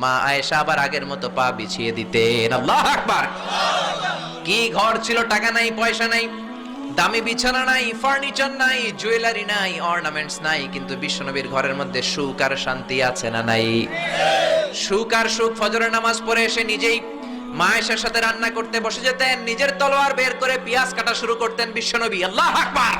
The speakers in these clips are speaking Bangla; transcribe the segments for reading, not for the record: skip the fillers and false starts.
মা আয়েশা আবার আগের মতো পা বিছিয়ে দিতেন। আল্লাহু আকবার। কি ঘর ছিল, টাকা নাই, পয়সা নাই, দামি বিছানা নাই, ফার্নিচার নাই, জুয়েলারি নাই, অর্নামেন্টস নাই, কিন্তু বিশ্বনবীর ঘরের মধ্যে সুখ আর শান্তি আছে না নাই? সুখ আর সুখ। ফজরের নামাজ পড়ে এসে নিজেই মা আয়েশার সাথে রান্না করতে বসে যেতেন, নিজের তলোয়ার বের করে পেঁয়াজ কাটা শুরু করতেন বিশ্বনবী। আল্লাহু আকবার।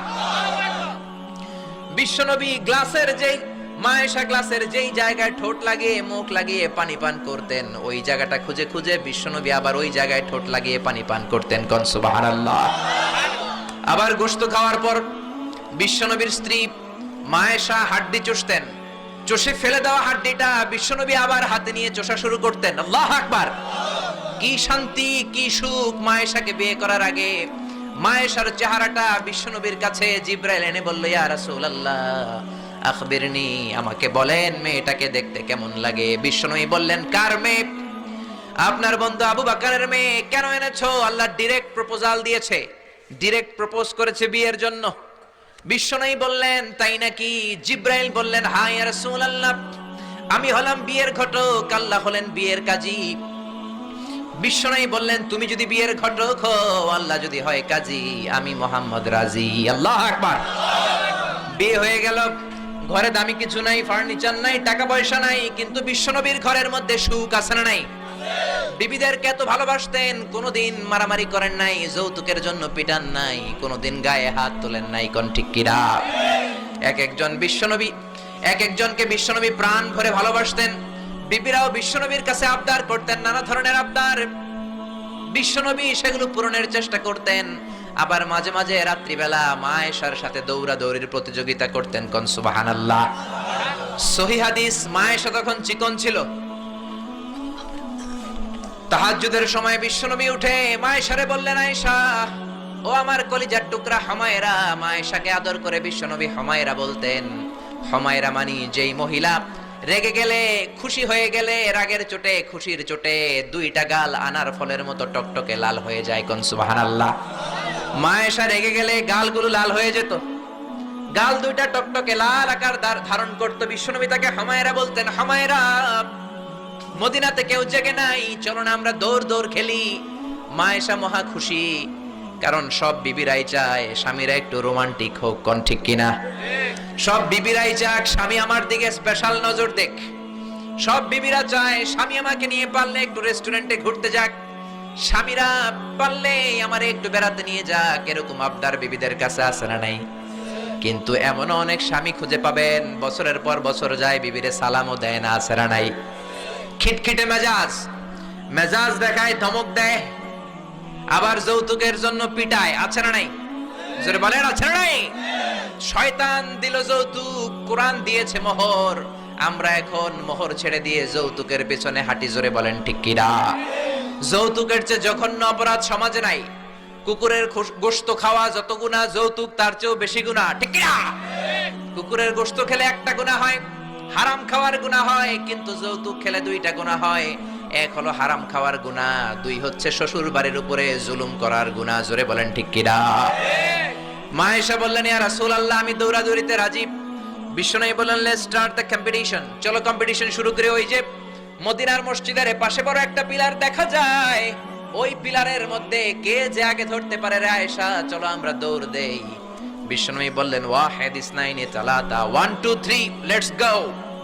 বিশ্বনবী গ্লাসের যেই মা আয়েশা গ্লাসের যেই জায়গায় ঠোঁট লাগিয়ে মুখ লাগিয়ে পানি পান করতেন, ওই জায়গাটা খুঁজে খুঁজে বিশ্বনবী আবার ওই জায়গায় ঠোঁট লাগিয়ে পানি পান করতেন। কোন সুবহানাল্লাহ। আবার গোশত খাওয়ার পর বিশ্বনবীর স্ত্রী মা আয়েশা হাড্ডি চুষতেন, চষে ফেলে দেওয়া হাড্ডিটা বিশ্বনবী আবার হাতে নিয়ে চষা শুরু করতেন। আল্লাহু আকবার। কি শান্তি, কি সুখ। মা আয়েশাকে বিয়ে করার আগে মা আয়েশার চেহারাটা বিশ্বনবীর কাছে জিবরাইল এনে বলল, ইয়া রাসূলুল্লাহ আখবিরনি, আমাকে বলেন মেয়েটাকে দেখতে কেমন লাগে। বিশ্বনবী বললেন, কার মেয়ে? আপনার বন্ধু আবু বকরের মেয়ে। কেন এনেছো? আল্লাহ ডাইরেক্ট প্রপোজাল দিয়েছে, ডাইরেক্ট প্রপোজ করেছে বিয়ের জন্য। বিশ্বনবী বললেন, তাই নাকি? জিবরাইল বললেন, হ্যাঁ ইয়া রাসূলুল্লাহ, আমি হলাম বিয়ের ঘটক, আল্লাহ হলেন বিয়ের কাজী। বিশ্বনবী বললেন, তুমি যদি বিয়ের ঘটক হও, আল্লাহ যদি হয় কাজী, আমি মুহাম্মদ রাজি। আল্লাহু আকবার। বিয়ে হয়ে গেল। ঘরে দামি কিছু নাই, ফার্নিচার নাই, টাকা পয়সা নাই, কিন্তু বিশ্বনবীর ঘরের মধ্যে সুখ আছে না নাই? বিবিদেরকে এত ভালোবাসতেন, কোনোদিন মারামারি করেন নাই, যৌতুকের জন্য পিটান নাই, কোনোদিন গায়ে হাত তোলেন নাই। কোন ঠিক কিরা? এক একজনকে বিশ্বনবী প্রাণ ভরে ভালোবাসতেন। বিবিরাও বিশ্বনবীর কাছে আবদার করতেন, নানা ধরনের আবদার। বিশ্বনবী সেগুলো পূরণের চেষ্টা করতেন। আবার মাঝে মাঝে রাত্রিবেলা মা আয়েশার সাথে দৌড়াদৌড়ির প্রতিযোগিতা করতেন। কোন সুবহানাল্লাহ। সহিহ হাদিস, মা আয়েশা তখন চিকন ছিল। তাহাজ্জুদের সময় বিশ্বনবী উঠে মা আয়েশারে বললেন, আয়েশা ও আমার কলিজার টুকরা হুমায়রা। মা আয়েশাকে আদর করে বিশ্বনবী হুমায়রা বলতেন। হুমায়রা মানে যেই মহিলা রেগে গেলে, খুশি হয়ে গেলে, রাগের চোটে, খুশির চোটে দুইটা গাল আনার ফলের মতো টকটকে লাল হয়ে যায়। কোন সুবহানাল্লাহ। মা আয়েশা রেগে গেলে গালগুলো লাল হয়ে যেত, গাল দুইটা টকটকে লাল আকার ধারণ করত। বিশ্বনবী তাকে হুমায়রা বলতেন, হুমায়রা মদিনাতে কেউ জেগে নাই, চলো না আমরা দৌড় দৌড় খেলি। মা আয়েশা মহা খুশি, কারণ সব বিবিরাই চায় স্বামীরা একটু রোমান্টিক হোক। কোন ঠিক কিনা? সব বিবিরাই চাক স্বামী আমার দিকে স্পেশাল নজর দেখ। সব বিবিরা চায় স্বামী আমাকে নিয়ে পারলে একটু রেস্টুরেন্টে ঘুরতে যাক, স্বামীরা পারলে আমারে একটু বেড়াতে নিয়ে যাক। এরকম আবদার বিবিদের কাছে আছে না নাই? কিন্তু এমন অনেক স্বামী খুঁজে পাবেন, বছরের পর বছর যায়, বিবিরে সালামও দেয় না। আছে না নাই? খিটখিটে মেজাজ দেখায়, ধমক দেয়, আবার যৌতুকের জন্য পিটায়। আছে না নাই? জোরে বলেন, আছে না নাই? শয়তান দিল যৌতুক, কোরআন দিয়েছে মোহর। আমরা এখন মোহর ছেড়ে দিয়ে যৌতুকের পেছনে হাঁটি। জোরে বলেন ঠিক কিনা? যৌতুকের চেয়ে জঘন্য অপরাধ সমাজে নাই। কুকুরের গোশত খাওয়া যত গুনাহ, যৌতুক তার চেয়েও বেশি গুনাহ। ঠিক কিনা? কুকুরের গোশত খেলে একটা গুনাহ হয়, হারাম খাওয়ার গুনাহ হয়, কিন্তু যৌতুক খেলে দুইটা গুনাহ হয়। এক হলো হারাম খাওয়ার গুনাহ, দুই হচ্ছে শ্বশুর বাড়ির উপরে জুলুম করার গুনাহ। জোরে বলেন ঠিক কিনা? মা আয়েশা বললেন, ইয়া রাসূলুল্লাহ আমি দৌড়াদৌড়িতে রাজি। বিশ্বনবী বললেন, লেটস স্টার্ট দ্য কম্পিটিশন, চলো কম্পিটিশন শুরু করে। ওই যে মদিনার মসজিদের পাশে বড় একটা পিলার দেখা যায়, ওই পিলারের মধ্যে কে যে আগে ধরতে পারে রে আয়েশা, চলো আমরা দৌড় দেই। বিশ্বনবী বললেন, ওয়াহিদ ইসনাইনি তালাতা, 1 2 3 লেটস গো,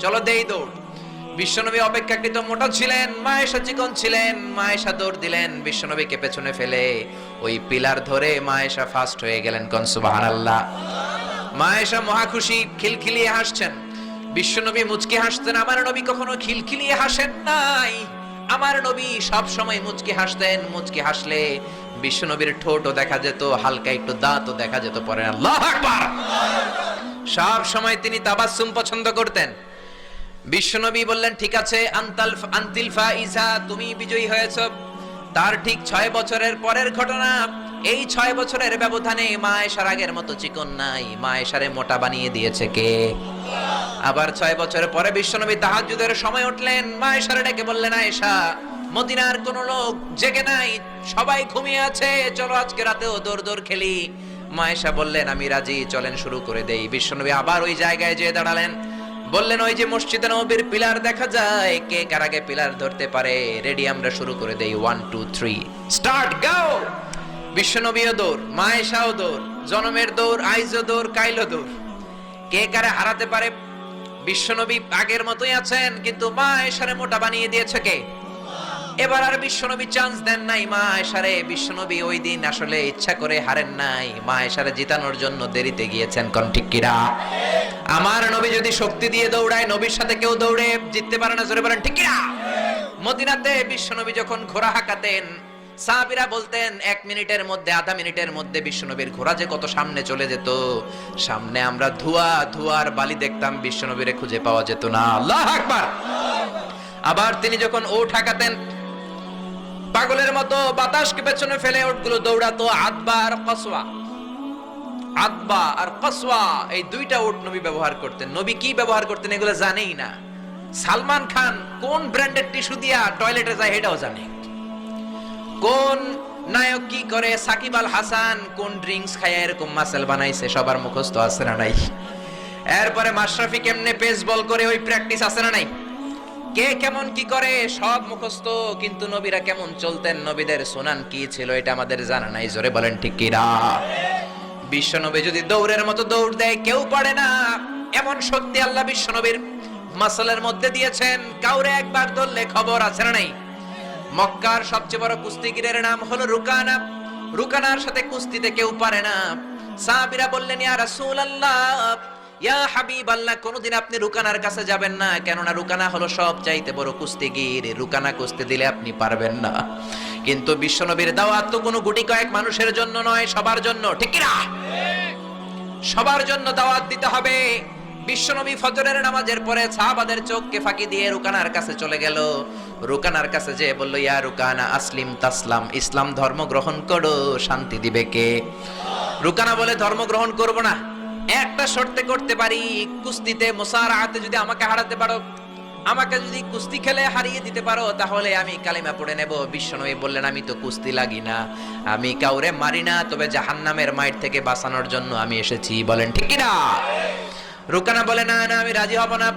চলো দেই দৌড়। বিশ্বনবী অপেক্ষাকৃত মোটা ছিলেন, মা আয়েশা চিকন ছিলেন। মা আয়েশা দৌড় দিলেন, বিশ্বনবীকে পেছনে ফেলে ওই পিলার ধরে মা আয়েশা ফার্স্ট হয়ে গেলেন। কোন সুবহানাল্লাহ। মা আয়েশা মহা খুশি, খিলখিলিয়ে হাসছেন। বিশ্বনবী মুচকি হাসতেন। আমার নবী কখনো খিলখিলিয়ে হাসেন নাই। আমার নবী সব সময় মুচকি হাসতেন। মুচকি হাসলে বিশ্বনবীর ঠোঁটও দেখা যেত, হালকা একটু দাঁতও দেখা যেত। পরে আল্লাহু আকবার। সব সময় তিনি তাবাসসুম পছন্দ করতেন। বিশ্বনবী বললেন, ঠিক আছে, আনতিল ফাইজা, তুমি বিজয়ী হয়েছো। তার ঠিক 6 বছরের পরের ঘটনা। এই 6 বছরের ব্যবধানে মা আয়েশার আগের মতো চিকন নাই, মা আয়েশারে মোটা বানিয়ে দিয়েছে কে? আবার 6 বছর পরে বিশ্বনবী তাহাজ্জুদের সময় উঠলেন, মা আয়েশারে ডেকে বললেন, আয়েশা মদিনার কোন লোক জেগে নাই, সবাই ঘুমিয়ে আছে, চলো আজকে রাতেও দৌড় দৌড় খেলি। মা আয়েশা বললেন, আমি রাজি, চলেন শুরু করে দেই। বিশ্বনবী আবার ওই জায়গায় যেয়ে দাঁড়ালেন। বললেন ওই যে মসজিদে নববীর পিলার দেখা যায়, কে কার আগে পিলার ধরতে পারে? রেডি, আমরা শুরু করে দেই। 1 2 3 স্টার্ট, গাও। বিশ্বনবীও দৌড়, মা আয়েশাও দৌড়, জনমের দৌড়, আইজও দৌড়, কাইলো দৌড়। কে কারে হারাতে পারে? বিশ্বনবী আগের মতোই আছেন, কিন্তু মা আয়েশারে মোটা বানিয়ে দিয়েছে কে? এবার আর বিশ্বনবী চান্স দেন নাই মা আয়েশারে। বিশ্বনবী ওই দিন আসলে ইচ্ছা করে হারেন নাই, মা আয়েশারে জিতানোর জন্য দেরিতে গিয়েছেন। কোন ঠিক কিরা? আমার নবী যদি শক্তি দিয়ে দৌড়ায়, নবীর সাথে কেউ দৌড়ে জিততে পারে না। জোরে বলেন ঠিক কিরা? মদিনাতে বিশ্বনবী যখন ঘোড়া হাঁকাতেন, সাহাবীরা বলতেন 1 মিনিটের মধ্যে, আধা মিনিটের মধ্যে বিশ্বনবীর ঘোড়া যে কত সামনে চলে যেত। সামনে আমরা ধোঁয়ার বালি দেখতাম, বিশ্বনবীরে খুঁজে পাওয়া যেত না। আল্লাহু আকবার। আবার তিনি যখন ওঠ হাঁকাতেন, পাগলের মতো বাতাসকে পেছনে ফেলে ওটগুলো দৌড়াতো। আদবা আর কসওয়া, আদবা আর কসওয়া, এই দুইটা ওট নবী ব্যবহার করতেন। নবী কি ব্যবহার করতেন এগুলো জানেই না। সালমান খান কোন ব্র্যান্ডের টিস্যু দিয়া টয়লেটে যায় এটাও জানে। কোন নায়ক কি করে, সাকিব আল হাসান কোন ড্রিঙ্কস খায় এরকম মাসেল বানাইছে, সবার মুখস্থ আছে না নাই? এরপরে মাশরাফি কেমনে পেস বল করে, ওই প্র্যাকটিস আছে না নাই? কে কেমন কি করে সব মুখস্থ, কিন্তু নবীরা কেমন চলতেন, নবীদের সুনান কি ছিল এটা আমাদের জানা নাই। জোরে বলেন ঠিক কিনা? বিশ্বনবী যদি দৌড়ের মতো দৌড় দেয় কেউ পারে না, এমন শক্তি আল্লাহ বিশ্বনবীর মাসলের মধ্যে দিয়েছেন। কাউরে একবার ধরলে খবর আছে না নাই? মক্কার সবচেয়ে বড় কুস্তিগিরের নাম হলো রুকানা। রুকানার সাথে কুস্তিতে কেউ পারে না। সাহাবীরা বললেন, ইয়া রাসূলুল্লাহ, ইয়া হাবিবাল্লাহ, কোনদিন আপনি রুকানার কাছে যাবেন না, কেননা রুকানা হলো সবচাইতে বড় কুস্তিগির। রুকানা কুস্তি দিলে আপনি পারবেন না। কিন্তু বিশ্বনবীর দাওয়াত তো কোনো গুটি কয়েক মানুষের জন্য নয়, সবার জন্য। ঠিক কি না? সবার জন্য দাওয়াত দিতে হবে। বিশ্বনবী ফজরের নামাজের পরে সাহাবাদের চোখকে ফাঁকি দিয়ে রুকানার কাছে চলে গেল। রুকানার কাছে যে বলল, ইয়া রুকানা আসলিম তাসলাম, ইসলাম ধর্ম গ্রহণ করো, শান্তি দিবে কে? রুকানা বলে, ধর্ম গ্রহণ করব না, একটা শর্তে করতে পারি, কুস্তিতে মুসারাআতে যদি আমাকে হারাতে পারো, আমাকে যদি কুস্তি খেলে হারিয়ে দিতে পারো, তাহলে আমি কালিমা পড়ে নেব। বিশ্বনবী বললেন, আমি তো কুস্তি লাগি না, আমি কাউরে মারি না, তবে জাহান্নামের মাইর থেকে বাঁচানোর জন্য আমি এসেছি। বলেন ঠিক কি না? রুকানা বলে, না না, আমি রাজি হব না,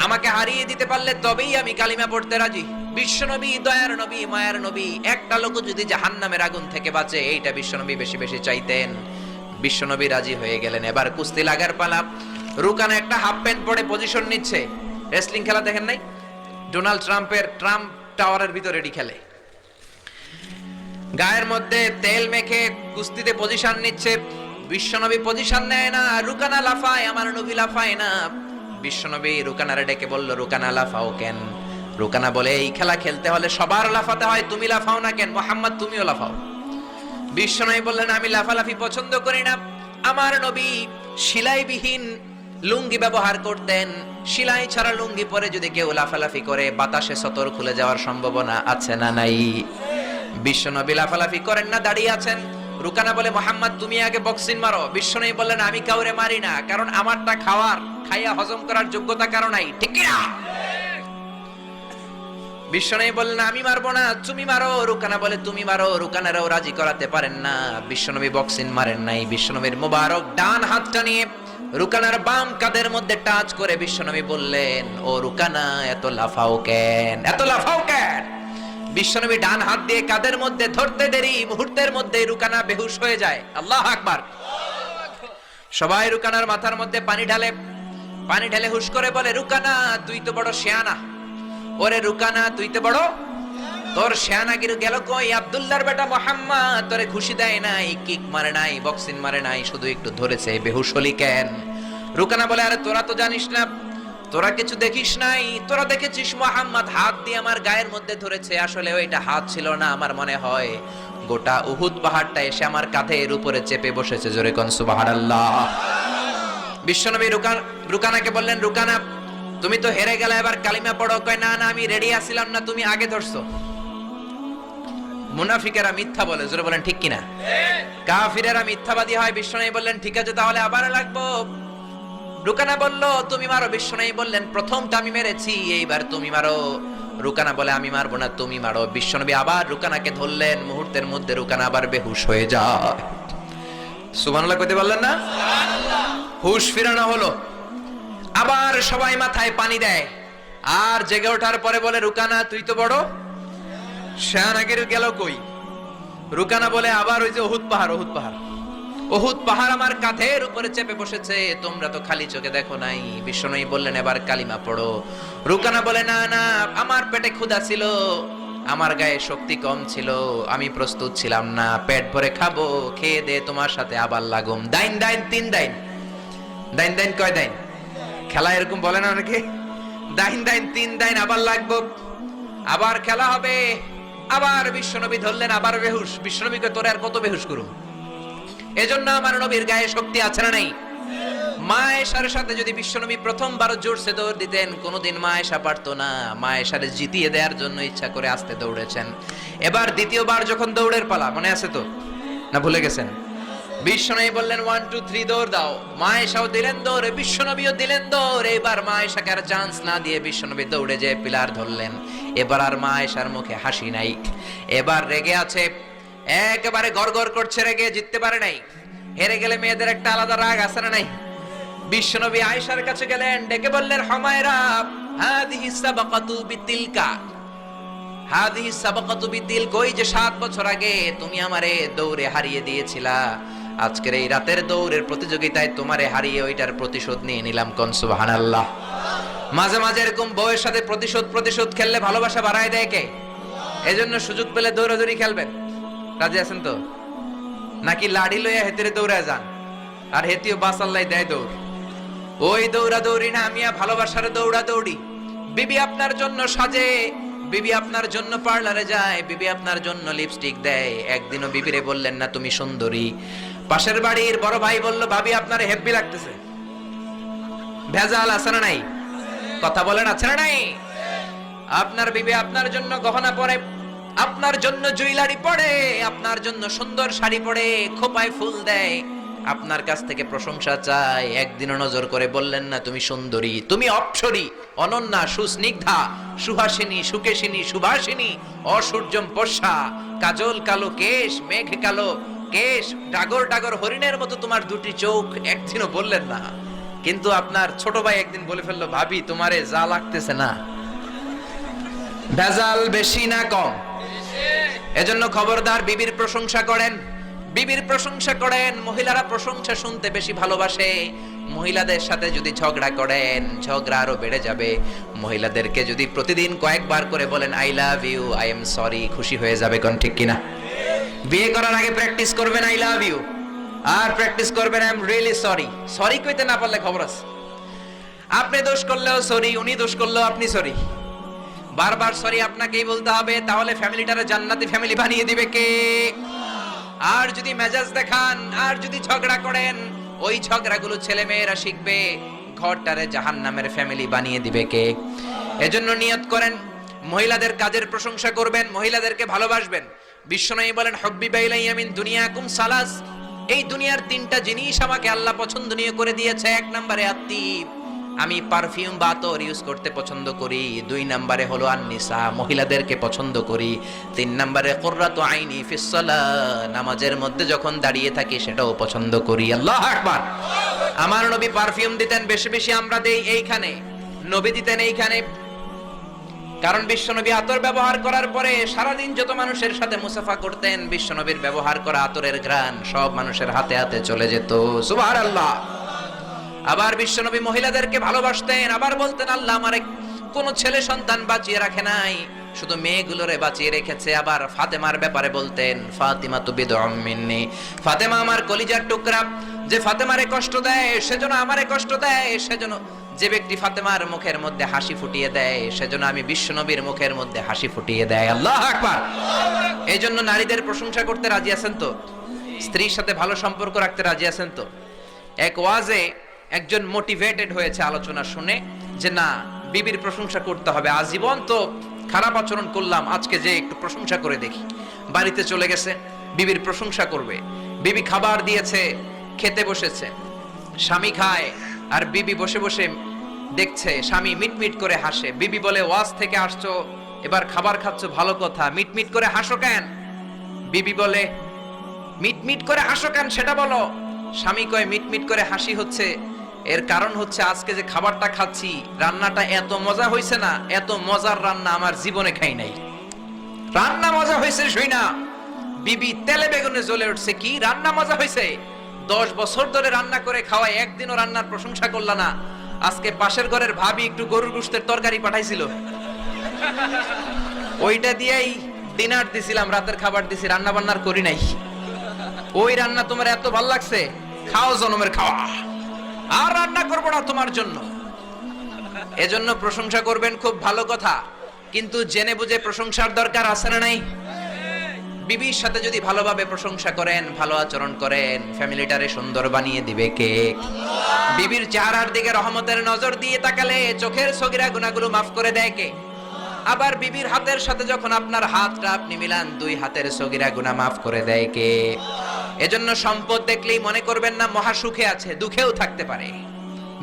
আমাকে হারিয়ে দিতে পারলে তবেই আমি কালিমা পড়তে রাজি। বিশ্বনবী দয়ার নবী, মায়ার নবী, একটা লোক যদি জাহান্নামের আগুন থেকে বাঁচে, এইটা বিশ্বনবী বেশি বেশি চাইতেন। বিশ্বনবী রাজি হয়ে গেলেন। এবার কুস্তি লাগার পালা। রুকানা একটা হাফ প্যান্ট পরে পজিশন নিচ্ছে। রেসলিং খেলা দেখেন নাই? ডোনাল্ড ট্রাম্পের ট্রাম্প টাওয়ারের ভিতরে এডি খেলে, গায়ের মধ্যে তেল মেখে কুস্তিতে পজিশন নিচ্ছে। বিশ্বনবী পজিশন নেয় না, রুকানা লাফায়, আমার নবী লাফায় না। বিশ্বনবী রুকানারে ডেকে বলল, রুকানা লাফাও কেন? রুকানা বলে, এই খেলা খেলতে হলে সবার লাফাতে হয়, তুমি লাফাও না কেন? মোহাম্মদ তুমিও লাফাও। বিশ্বনবী বললেন, আমি লাফালাফি পছন্দ করি না। আমার নবী সেলাইবিহীন লুঙ্গি ব্যবহার করতেন। সেলাই ছাড়া লুঙ্গি পরে যদি কেউ লাফালাফি করে, বাতাসে সতর খুলে যাওয়ার সম্ভাবনা আছে না নাই? বিশ্বনবী লাফালাফি করেন না, দাঁড়িয়ে আছেন। রুকানা বলে, মোহাম্মদ তুমি আগে বক্সিং মারো। বিশ্বনবী বললেন, আমি কাউরে মারি না, কারণ আমারটা খাইয়া হজম করার যোগ্যতা কারো নাই। ঠিক কি না? বিশ্বনবী বললেন, আমি মারবো না, তুমি মারো। রুকানা বলে, তুমি মারো। রুকানারাও রাজি করাতে পারেন না। বিশ্বনবী বক্সিং মারেন নাই। বিশ্বনবীর মোবারক ডান হাতটা নিয়ে রুকানার বাম কাঁধের মধ্যে টাচ করে বিশ্বনবী বললেন, ও রুকানা, এত লাফাও কেন, এত লাফাও কেন? বিশ্বনবী ডান হাত দিয়ে কাঁধের মধ্যে ধরতে দেরি, মুহূর্তের মধ্যে রুকানা বেহুশ হয়ে যায়। আল্লাহু আকবার। সবাই রুকানার মাথার মধ্যে পানি ঢালে হুশ করে বলে, রুকানা, তুই তো বড় শিয়ানা। ওরে রুকানা, তুই তো বড়, তোর শিয়ানাগিরি গেল কই? আব্দুল্লাহর বেটা মুহাম্মদ তোরে খুশি দেয় নাই, কিক মারে নাই, বক্সিং মারে নাই, শুধু একটু ধরেছে, বেহুশ হলি কেন? রুকানা বলে, আরে তোরা তো জানিস না, তোরা কিছু দেখিস নাই, তোরা দেখেছিস মুহাম্মদ হাত দিয়ে আমার গায়ের মধ্যে ধরেছে। আসলে ওইটা হাত ছিল না, আমার মনে হয় গোটা উহুদ পাহাড়টা এসে আমার কাঁধের উপরে চেপে বসেছে। জোরে কোন সুবহানাল্লাহ। বিশ্বনবী রুকানাকে বললেন, রুকানা, তুমি তো হেরে গেলে, এবার কালিমা পড়ো। কয়, না না, আমি রেডি আছিলাম না, তুমি আগে ধরছো। মুনাফিকেরা মিথ্যা বলে। জোরে বলেন ঠিক কিনা? কাফিরেরা মিথ্যাবাদী হয়। বিশ্বনবী বললেন, ঠিক আছে, তাহলে আবার লাগবো। রুকানা বলল, তুমি মারো। বিশ্বনবী বললেন, প্রথমটা আমি মেরেছি, এইবার তুমি মারো। রুকানা বলে, আমি মারবো না, তুমি মারো। বিশ্বনবী আবার রুকানাকে ধরলেন। মুহূর্তের মধ্যে রুকানা আবার বেহুশ হয়ে যায়। সুবহানাল্লাহ কইতে পারলেন না? সুবহানাল্লাহ। হুশ ফিরানো হলো। আবার সবাই মাথায় পানি দেয়, আর জেগে ওঠার পরে বলে রুকানা তুই তো বড় শাহনাগের গেল কই? রুকানা বলে আবার ওই যে উহুদ পাহাড়, উহুদ পাহাড়, উহুদ পাহাড় আমার কাঁধের উপরে চেপে বসেছে, তোমরা তো খালি চোখে দেখো নাই। বিশ্বনবী বললেন এবার কালিমা পড়ো। রুকানা বলে না না, আমার পেটে ক্ষুধা ছিল, আমার গায়ে শক্তি কম ছিল, আমি প্রস্তুত ছিলাম না, পেট ভরে খাবো, খেয়ে দে তোমার সাথে আবার লাগুম। দাইন দাইন তিন দাইন, দাইন দাইন কয় দাইন? খেলা এরকম বলে না অনেকে, দাইন দাইন তিন দাইন আবার লাগবো, আবার খেলা হবে। আবার বিশ্বনবী ধরলেন, আবার বেহুশ। বিশ্বনবীকে তোরে আর কত বেহুশ করুম? এজন্য আমার নবীর গায়ে শক্তি আছে না নাই? মা আয়েশার সাথে যদি বিশ্বনবী প্রথমবার জোরসে দৌড় দিতেন, কোনোদিন মা আয়েশা পারতো না। মা আয়েশারে জিতিয়ে দেওয়ার জন্য ইচ্ছা করে আস্তে দৌড়েছেন। এবার দ্বিতীয়বার যখন দৌড়ের পালা, মনে আছে তো না ভুলে গেছেন? বিশ্বনবী বললেন 1 2 3 দৌড় দাও। মা আয়েশাও দিলেন দৌড়ে, বিশ্বনবীও দিলেন দৌড়ে। এবার মা আয়েশাকে আর চান্স না দিয়ে বিশ্বনবী দৌড়ে যেয়ে পিলার ধরলেন। এবার আর মা আয়েশার মুখে হাসি নাই, এবার রেগে আছে, একেবারে গড়গড় করছে, রেগে জিততে পারে নাই। হেরে গেলে মেয়েদের একটা আলাদা রাগ আছে না নাই? বিশ্বনবী আয়েশার কাছে গেলেন, ডেকে বললেন হুমায়রা হাদিহি সাবাকাতু বিতিলকা, হাদিহি সাবাকাতু বিতিলকা, ওই যে 7 বছর আগে তুমি আমারে দৌড়ে হারিয়ে দিয়েছিলা, আজকের এই রাতের দৌড়ের প্রতিযোগিতায় তোমারে হারিয়ে ওইটার প্রতিশোধ নিয়ে নিলাম। কোন সুবহানাল্লাহ। মাঝে মাঝে এরকম বউয়ের সাথে প্রতিশোধ খেললে ভালোবাসা বাড়ায় দেয় কে? এজন্য সুযোগ পেলে দৌড়াদৌড়ি খেলবেন। রাজি আছেন তো? নাকি লাড়ি লইয়া হেতেরে দৌড়া যান, আর হেতিও বাসাল্লাই দেয় দৌড়? ওই দৌড়া দৌড়ি না, আমিয়া ভালোবাসার দৌড়া দৌড়ি। বিবি আপনার জন্য সাজে, বিবি আপনার জন্য পার্লারে যায়, বিবি আপনার জন্য লিপস্টিক দেয়। একদিনও বিবিরে বললেন না তুমি সুন্দরী? পাশের বাড়ির বড় ভাই বলল ভাবি আপনার হেব্বি লাগতেছে। ভেজাল আছে না নাই? কথা বলেন আছে না নাই? আপনার বিবি আপনার জন্য গহনা পরে, আপনার জন্য জুয়েলারি পরে, আপনার জন্য সুন্দর শাড়ি পরে, খোপায় ফুল দেয়, আপনার কাছ থেকে প্রশংসা চায়। একদিনও নজর করে বললেন না তুমি সুন্দরী, তুমি অপ্সরী, অনন্যা, সুস্নিগ্ধা, সুহাসিনী, সুকেশিনী, সুভাষিনী, অসূর্যম পশা, কাজল কালো কেশ, মেঘ কালো কেশ, ডাগর ডাগর হরিণের মতো তোমার দুটি চোখ, একদিনও বললেন না। কিন্তু আপনার ছোট ভাই একদিন বলে ফেললো ভাবি তোমারে যা লাগতেছে না। ভেজাল বেশি না কম? এজন্য খবরদার, বিবির প্রশংসা করেন, বিবির প্রশংসা করেন। মহিলারা প্রশংসা শুনতে বেশি ভালোবাসে। মহিলাদের সাথে যদি ঝগড়া করেন, ঝগড়া আরো বেড়ে যাবে। মহিলাদেরকে যদি প্রতিদিন কয়েকবার করে বলেন I love you, I am sorry, খুশি হয়ে যাবে। কোন ঠিক কিনা? বিয়ে করার আগে প্র্যাকটিস করবেন আই লাভ ইউ, আর প্র্যাকটিস করবেন I am really sorry. Sorry কইতে না পারলে খবর আছে। আপনি দোষ করলেও সরি, উনি দোষ করলেও আপনি সরি। বারবার সরি আপনাকেই বলতে হবে, তাহলে ফ্যামিলিটারে জান্নাতি ফ্যামিলি বানিয়ে দিবে কে? আর যদি মেজাজ দেখান, আর যদি ঝগড়া করেন, ওই ঝগড়াগুলো ছেলে মেয়েরা শিখবে, ঘরটারে জাহান্নামের ফ্যামিলি বানিয়ে দিবে কে? এজন্য নিয়ত করেন মহিলাদের কাজের প্রশংসা করবেন, মহিলাদেরকে ভালোবাসবেন। বিশ্বনবী বলেন হুব্বিবা ইলাইয়া মিন দুনিয়াকুম সালাস, এই দুনিয়ার 3টা জিনিস আমাকে আল্লাহ পছন্দনীয় করে দিয়েছে। 1 নম্বরে আত্তিব, আমি পারফিউম বা আতর ইউজ করতে পছন্দ করি। 2 নম্বরে হলো আন-নিসা, মহিলাদেরকে পছন্দ করি। 3 নম্বরে কুররাতু আইনি ফিস সালাহ, নামাজের মধ্যে যখন দাঁড়িয়ে থাকি সেটাও পছন্দ করি। আল্লাহু আকবার। আমার নবী পারফিউম দিতেন বেশি বেশি, আমরা দেই এইখানে, নবী দিতেন এইখানে। কারণ বিশ্বনবী আতর ব্যবহার করার পরে সারাদিন যত মানুষের সাথে মুসাফা করতেন, বিশ্বনবীর ব্যবহার করা আতরের ঘ্রাণ সব মানুষের হাতে হাতে চলে যেত। সুবহানাল্লাহ। আবার বিশ্বনবী মহিলাদেরকে ভালোবাসতেন। আবার বলতেন আল্লাহ আমার কোন ছেলে সন্তান বাঁচিয়ে রাখে নাই, শুধু মেয়েগুলোরে বাঁচিয়ে রেখেছে। আবার ফাতেমার ব্যাপারে বলতেন ফাতিমা তু বিদউম মিন্নি, ফাতেমা আমার কলিজার টুকরা, যে ফাতেমারে কষ্ট দেয় সেজন্য আমারে কষ্ট দেয়, সেজন্য যে ব্যক্তি ফাতেমার মুখের মধ্যে হাসি ফুটিয়ে দেয় সেজন্য আমি বিশ্বনবীর মুখের মধ্যে হাসি ফুটিয়ে দেয়। আল্লাহু আকবার। এই জন্য নারীদের প্রশংসা করতে রাজি আছেন তো? স্ত্রীর সাথে ভালো সম্পর্ক রাখতে রাজি আছেন তো? এক ওয়াজে একজন মোটিভেটেড হয়েছে আলোচনা শুনে, যে না বিবির প্রশংসা করতে হবে, আজীবন তো খারাপ আচরণ করলাম, আজকে যে একটু প্রশংসা করে দেখি। বাড়িতে চলে গেছে, বিবির প্রশংসা করবে। বিবি খাবার দিয়েছে, খেতে বসেছে, স্বামী খায় আর বিবি বসে বসে দেখছে, স্বামী মিটমিট করে হাসে। বিবি বলে ওয়াজ থেকে আসছো, এবার খাবার খাচ্ছ, ভালো কথা, মিটমিট করে হাসো কেন? বিবি বলে মিটমিট করে হাসো কেন সেটা বলো। স্বামী কয় মিটমিট করে হাসি হচ্ছে এর কারণ হচ্ছে আজকে যে খাবারটা খাচ্ছি, রান্নাটা এত মজা হয়েছে না, এত মজার রান্না আমার জীবনে খাই নাই। রান্না মজা হয়েছে শুই না, বিবি তেলে বেগুনে জ্বলে উঠছে, কি রান্না মজা হয়েছে। 10 বছর ধরে রান্না করে খাওয়ায়, একদিনও রান্নার প্রশংসা করলা না। আজকে পাশের ঘরের ভাবি একটু গরুর গোশতের তরকারি পাঠাইছিল, ওইটা দিয়েই ডিনার দিছিলাম, রাতের খাবার দিছি, রান্না বান্নার করি নাই। ওই রান্না তোমার এত ভাল লাগছে, খাও জনমের খাওয়া, আর রান্না করবো না তোমার জন্য। এজন্য প্রশংসা করবেন, খুব ভালো কথা, কিন্তু জেনে বুঝে প্রশংসার দরকার আছে না নাই? বিবির সাথে যদি ভালোভাবে প্রশংসা করেন, ভালো আচরণ করেন, ফ্যামিলিটারে সুন্দর বানিয়ে দিবে কে? বিবির চেহারার দিকে রহমতের নজর দিয়ে তাকালে চোখের সগীরা গুনাহগুলো মাফ করে দেয় কে? আবার বিবির হাতের সাথে যখন আপনার হাতটা আপনি মিলান, 2 হাতের সগীরা গুনাহ মাফ করে দেয় কে? এজন্য সম্পদ দেখলেই মনে করবেন না মহা সুখে আছে, দুঃখেও থাকতে পারে।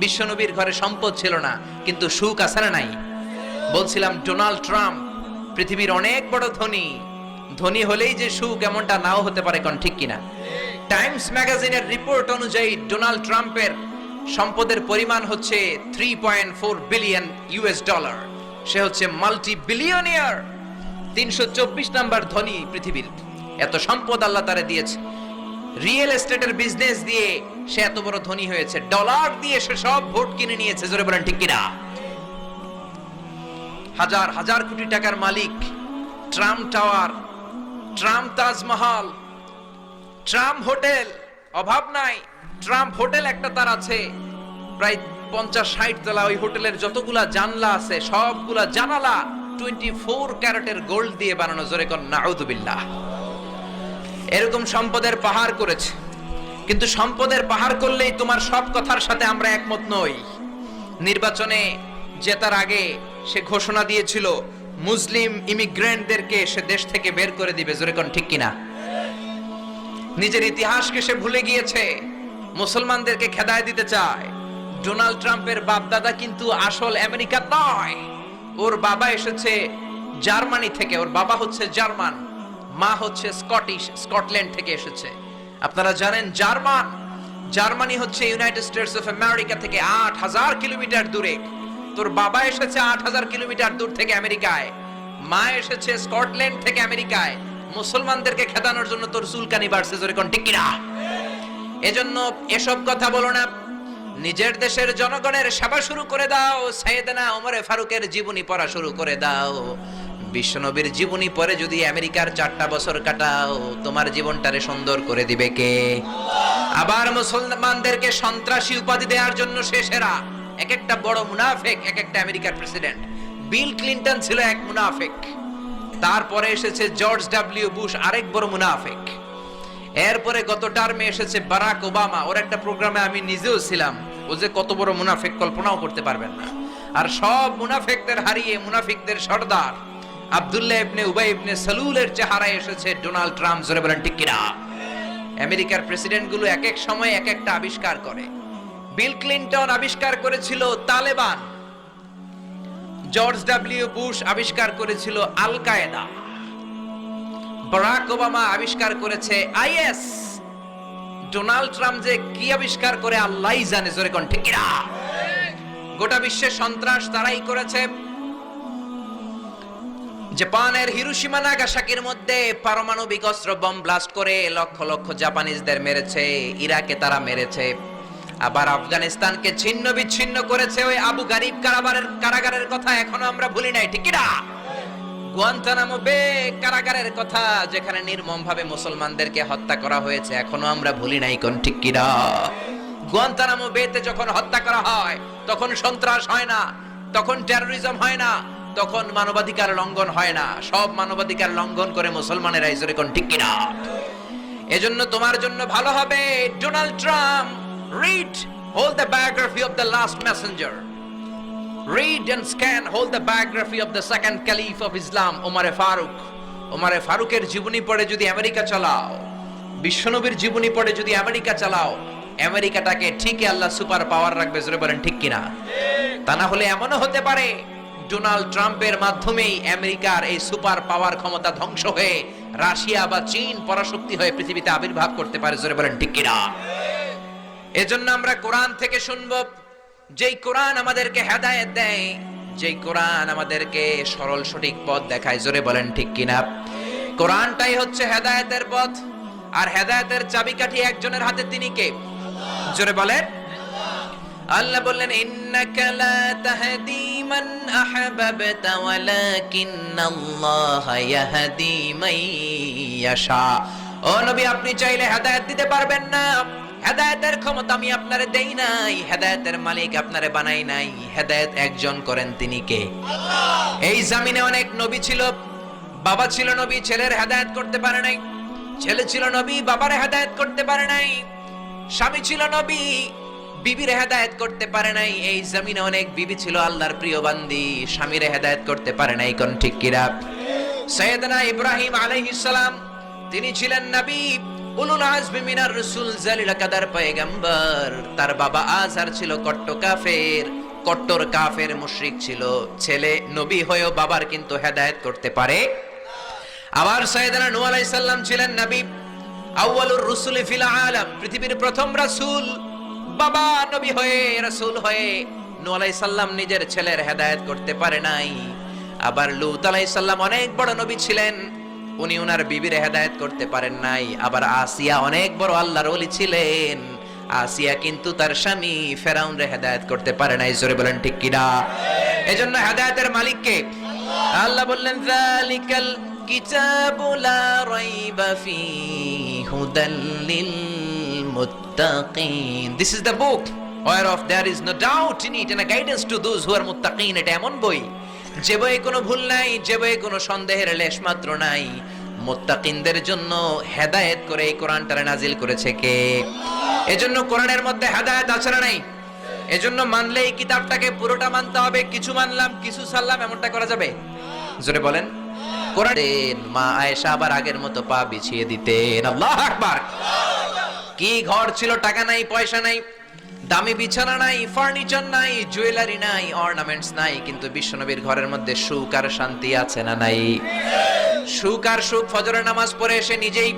বিশ্বনবীর ঘরে সম্পদ ছিল না, কিন্তু সুখ আছে না নাই? বলছিলাম ডোনাল্ড ট্রাম্প পৃথিবীর অনেক বড় ধনী, ধনী হলেই যে সুখ এমনটা নাও হতে পারে, কোন ঠিক কিনা? টাইমস ম্যাগাজিনের রিপোর্ট অনুযায়ী ডোনাল্ড ট্রাম্পের সম্পদের পরিমাণ হচ্ছে 3.4 বিলিয়ন ইউএস ডলার। সে হচ্ছে মাল্টি বিলিয়নিয়ার, 324 নাম্বার ধনী পৃথিবীর। এত সম্পদ আল্লাহ তারে দিয়েছে। রিয়েল এস্টেটের বিজনেস দিয়ে সে এত বড় ধনী হয়েছে, ডলার দিয়ে সে সব ভোট কিনে নিয়েছে, জোরে বলেন ঠিক কিনা? হাজার হাজার কোটি টাকার মালিক। Trump tower, Trump Taj Mahal, Trump hotel, অভাব নাই। ট্রাম্প হোটেল একটা তার আছে, প্রায় 50-60 তলা। ওই হোটেলের যতগুলা জানলা আছে, সবগুলা জানালা 24 ক্যারেটের গোল্ড দিয়ে বানানো, জোরে কোন নাউযুবিল্লাহ। এরকম সম্পদের পাহাড় করেছে। কিন্তু সম্পদের পাহাড় করলেই তোমার সব কথার সাথে আমরা একমত নই। নির্বাচনে জেতার আগে সে ঘোষণা দিয়েছিল মুসলিম ইমিগ্রেন্টদেরকে সে দেশ থেকে বের করে দিবে, জোরে কোন ঠিক কিনা? নিজের ইতিহাসকে সে ভুলে গিয়েছে, মুসলমানদেরকে খেদায় দিতে চায়। ডোনাল্ড ট্রাম্পের বাপ দাদা কিন্তু আসল আমেরিকার নয়, ওর বাবা এসেছে জার্মানি থেকে, ওর বাবা হচ্ছে জার্মান, মা হচ্ছে স্কটিশ, স্কটল্যান্ড থেকে এসেছে। আপনারা জানেন জার্মানি হচ্ছে ইউনাইটেড স্টেটস অফ আমেরিকা থেকে 8000 কিলোমিটার দূরে। তোর বাবা এসেছে 8000 কিলোমিটার দূর থেকে আমেরিকায়, মা এসেছে স্কটল্যান্ড থেকে আমেরিকায়। মুসলমানদেরকে খেদানোর জন্য তোর চুলকানি বাড়ছে, জোরে কোন ঠিক কিনা? এজন্য এসব কথা বলো না, নিজের দেশের জনগণের সেবা শুরু করে দাও। সাইয়েদনা ওমর ফারুকের জীবনী পড়া শুরু করে দাও। বিশ্বনবীর জীবনী পড়ে যদি আমেরিকার 4টা বছর কাটাও, তোমার জীবনটারে সুন্দর করে দিবে কে? আবার মুসলমানদেরকে সন্ত্রাসী উপাধি দেওয়ার জন্য সে সেরা। এক একটা বড় মুনাফিক, এক একটা আমেরিকার প্রেসিডেন্ট। বিল ক্লিনটন ছিল এক মুনাফিক, তারপরে এসেছে জর্জ ডব্লিউ বুশ, আরেক বড় মুনাফিক। এরপরে গত টার্মে এসেছে বারাক ওবামা। ওর একটা প্রোগ্রামে আমি নিজেও ছিলাম, ও যে কত বড় মুনাফিক কল্পনাও করতে পারবেন না। আর সব মুনাফিকদের হারিয়ে মুনাফিকদের সর্দার আব্দুল্লাহ ইবনে উবাই ইবনে সালুলের চেহারায় এসেছে ডোনাল্ড ট্রাম্প, জোরে বলেন ঠিক কিনা? আমেরিকার প্রেসিডেন্ট গুলো এক এক সময় এক একটা আবিষ্কার করে। বিল ক্লিনটন আবিষ্কার করেছিল তালেবান, জর্জ ডব্লিউ বুশ আবিষ্কার করেছিল আল কায়েদা, বারাক ওবামা আবিষ্কার করেছে আইএস। ডোনাল্ড ট্রাম্প যে কি আবিষ্কার করে আল্লাহই জানে, জোরে কোন ঠিক কিনা? গোটা বিশ্বের সন্ত্রাস তারাই করেছে। জাপানের হিরোশিমা নাগাসাকির মধ্যে পারমাণবিক অস্ত্র বম ব্লাস্ট করে লক্ষ লক্ষ জাপানিজদের মেরেছে, ইরাকে তারা মেরেছে। আবার আফগানিস্তানকে ছিন্ন বিচ্ছিন্ন করেছে। ওই আবু গারিব কারাগারের কথা এখনো আমরা ভুলি নাই, ঠিক কিনা? গুয়ান্তানামো বে কারাগারের কথা, যেখানে নির্মমভাবে মুসলমানদেরকে হত্যা করা হয়েছে, এখনো আমরা ভুলি নাই, কোন ঠিক কিনা? গুয়ান্তানামো বেতে যখন হত্যা করা হয়, তখন সন্ত্রাস হয় না, তখন টেরোরিজম হয় না, তখন মানবাধিকার লঙ্ঘন হয় না। সব মানবাধিকার লঙ্ঘন করে মুসলমানেরা, জোরে কোন ঠিক কিনা? এজন্য তোমার জন্য ভালো হবে Donald Trump, read, hold the biography of the last messenger. Read and scan, hold the biography of the second caliph of Islam, Omar Faruk. Omar Farukের জীবনী পড়ে যদি আমেরিকা চালাও, বিশ্বনবীর জীবনী পড়ে যদি আমেরিকা চালাও, আমেরিকাটাকে ঠিকই আল্লাহ সুপার পাওয়ার রাখবে, জোরে বলেন ঠিক কিনা? তা না হলে এমনও হতে পারে ডোনাল্ড ট্রাম্পের মাধ্যমেই আমেরিকার এই সুপার পাওয়ার ক্ষমতা ধ্বংস হয়ে রাশিয়া বা চীন পরাশক্তি হয়ে পৃথিবীতে আবির্ভাব করতে পারে, জোরে বলেন ঠিক কিনা? এজন্য আমরা কোরআন থেকে শুনবো, যেই কোরআন আমাদেরকে হেদায়েত দেয়, যেই কোরআন আমাদেরকে সরল সঠিক পথ দেখায়। জোরে বলেন ঠিক কিনা? কোরআনটাই হচ্ছে হেদায়েতের পথ, আর হেদায়েতের চাবিকাঠি একজনের হাতে, তিনি কে? জোরে বলেন। আল্লাহ বললেন, ইন্নাকা লা তাহদি মান আহবাবতা ওয়ালাকিন্নাল্লাহা ইয়াহদি মান ইয়াশা। ও নবী, আপনি চাইলে হেদায়েত দিতে পারবেন না। হেদায়েতের ক্ষমতা আমি আপনারে দেই নাই, হেদায়েতের মালিক আপনারে বানাই নাই। হেদায়েত একজন করেন, তিনি কে? আল্লাহ। এই জমিনে অনেক নবী ছিল, বাবা ছিল নবী, ছেলের হেদায়েত করতে পারে নাই। ছেলে ছিল নবী, বাবার হেদায়েত করতে পারে নাই। স্বামী ছিল নবী, বিবির হেদায়েত করতে পারে নাই। এই জমিনে অনেক বিবি ছিল আল্লাহর প্রিয় বান্দি, স্বামীর হেদায়েত করতে পারে নাই। কোন ঠিক কিনা? সাইয়েদনা ইব্রাহিম আলাইহিস সালাম, তিনি ছিলেন নবী, উলুল আজমি মিনার রাসূল, জালিল কাদার পয়গম্বর। তার বাবা আজহার ছিল কট্টর কাফের মুশরিক ছিল। ছেলে নবী হয়েও বাবার কিন্তু হেদায়েত করতে পারে। আবার সাইয়েদনা নূহ আলাইহিস সালাম ছিলেন নবী, আউয়ালুর রাসূলি ফিল আলাম, পৃথিবীর প্রথম রাসূল। বাবা নবী হয়ে, রাসূল হয়ে নূহ আলাইহিস সালাম নিজের ছেলের হেদায়েত করতে পারে নাই। আবার লূত আলাইহিস সালাম অনেক বড় নবী ছিলেন, উনি ওনার বিবির হেদায়েত করতে পারেন নাই। আবার আসিয়া অনেক বড় আল্লাহর ওলি ছিলেন, আসিয়া কিন্তু তার স্বামী ফেরাউনের হেদায়েত করতে পারে নাই। জোরে বলেন ঠিক কিনা? এজন্য হেদায়েতের মালিক কে? আল্লাহ বললেন, যালিকাল কিতাবু লা রাইবা ফীহি হুদাল লিল মুত্তাকিন। This is the book whereof there is no doubt in it and a guidance to those who are muttaqin। এটা এমন বই, যে বইয়ে কোনো ভুল নাই, যে বইয়ে কোনো সন্দেহের লেশ মাত্র নাই। মুত্তাকিনদের জন্য হেদায়েত করে এই কোরআনটারে নাজিল করেছে কে? এজন্য কোরআনের মধ্যে হেদায়েত আছে না নাই? এজন্য মানলে এই কিতাবটাকে পুরোটা মানতে হবে। কিছু মানলাম, কিছু ছাড়লাম, এমনটা করা যাবে? জোরে বলেন। কোরআন মা আয়েশা আবার আগের মতো পা বিছিয়ে দিতেন। আল্লাহু আকবার। কি ঘর ছিল, টাকা নাই, পয়সা নাই, দামি বিছানা নাই, ফার্নিচার নাই, জুয়েলারি নাই, অর্নামেন্টস নাই, কিন্তু বিশ্বনবীর ঘরের মধ্যে সুখ আর শান্তি আছে না নাই? সুখ আর সুখ। ফজরের নামাজ পড়ে এসে নিজেই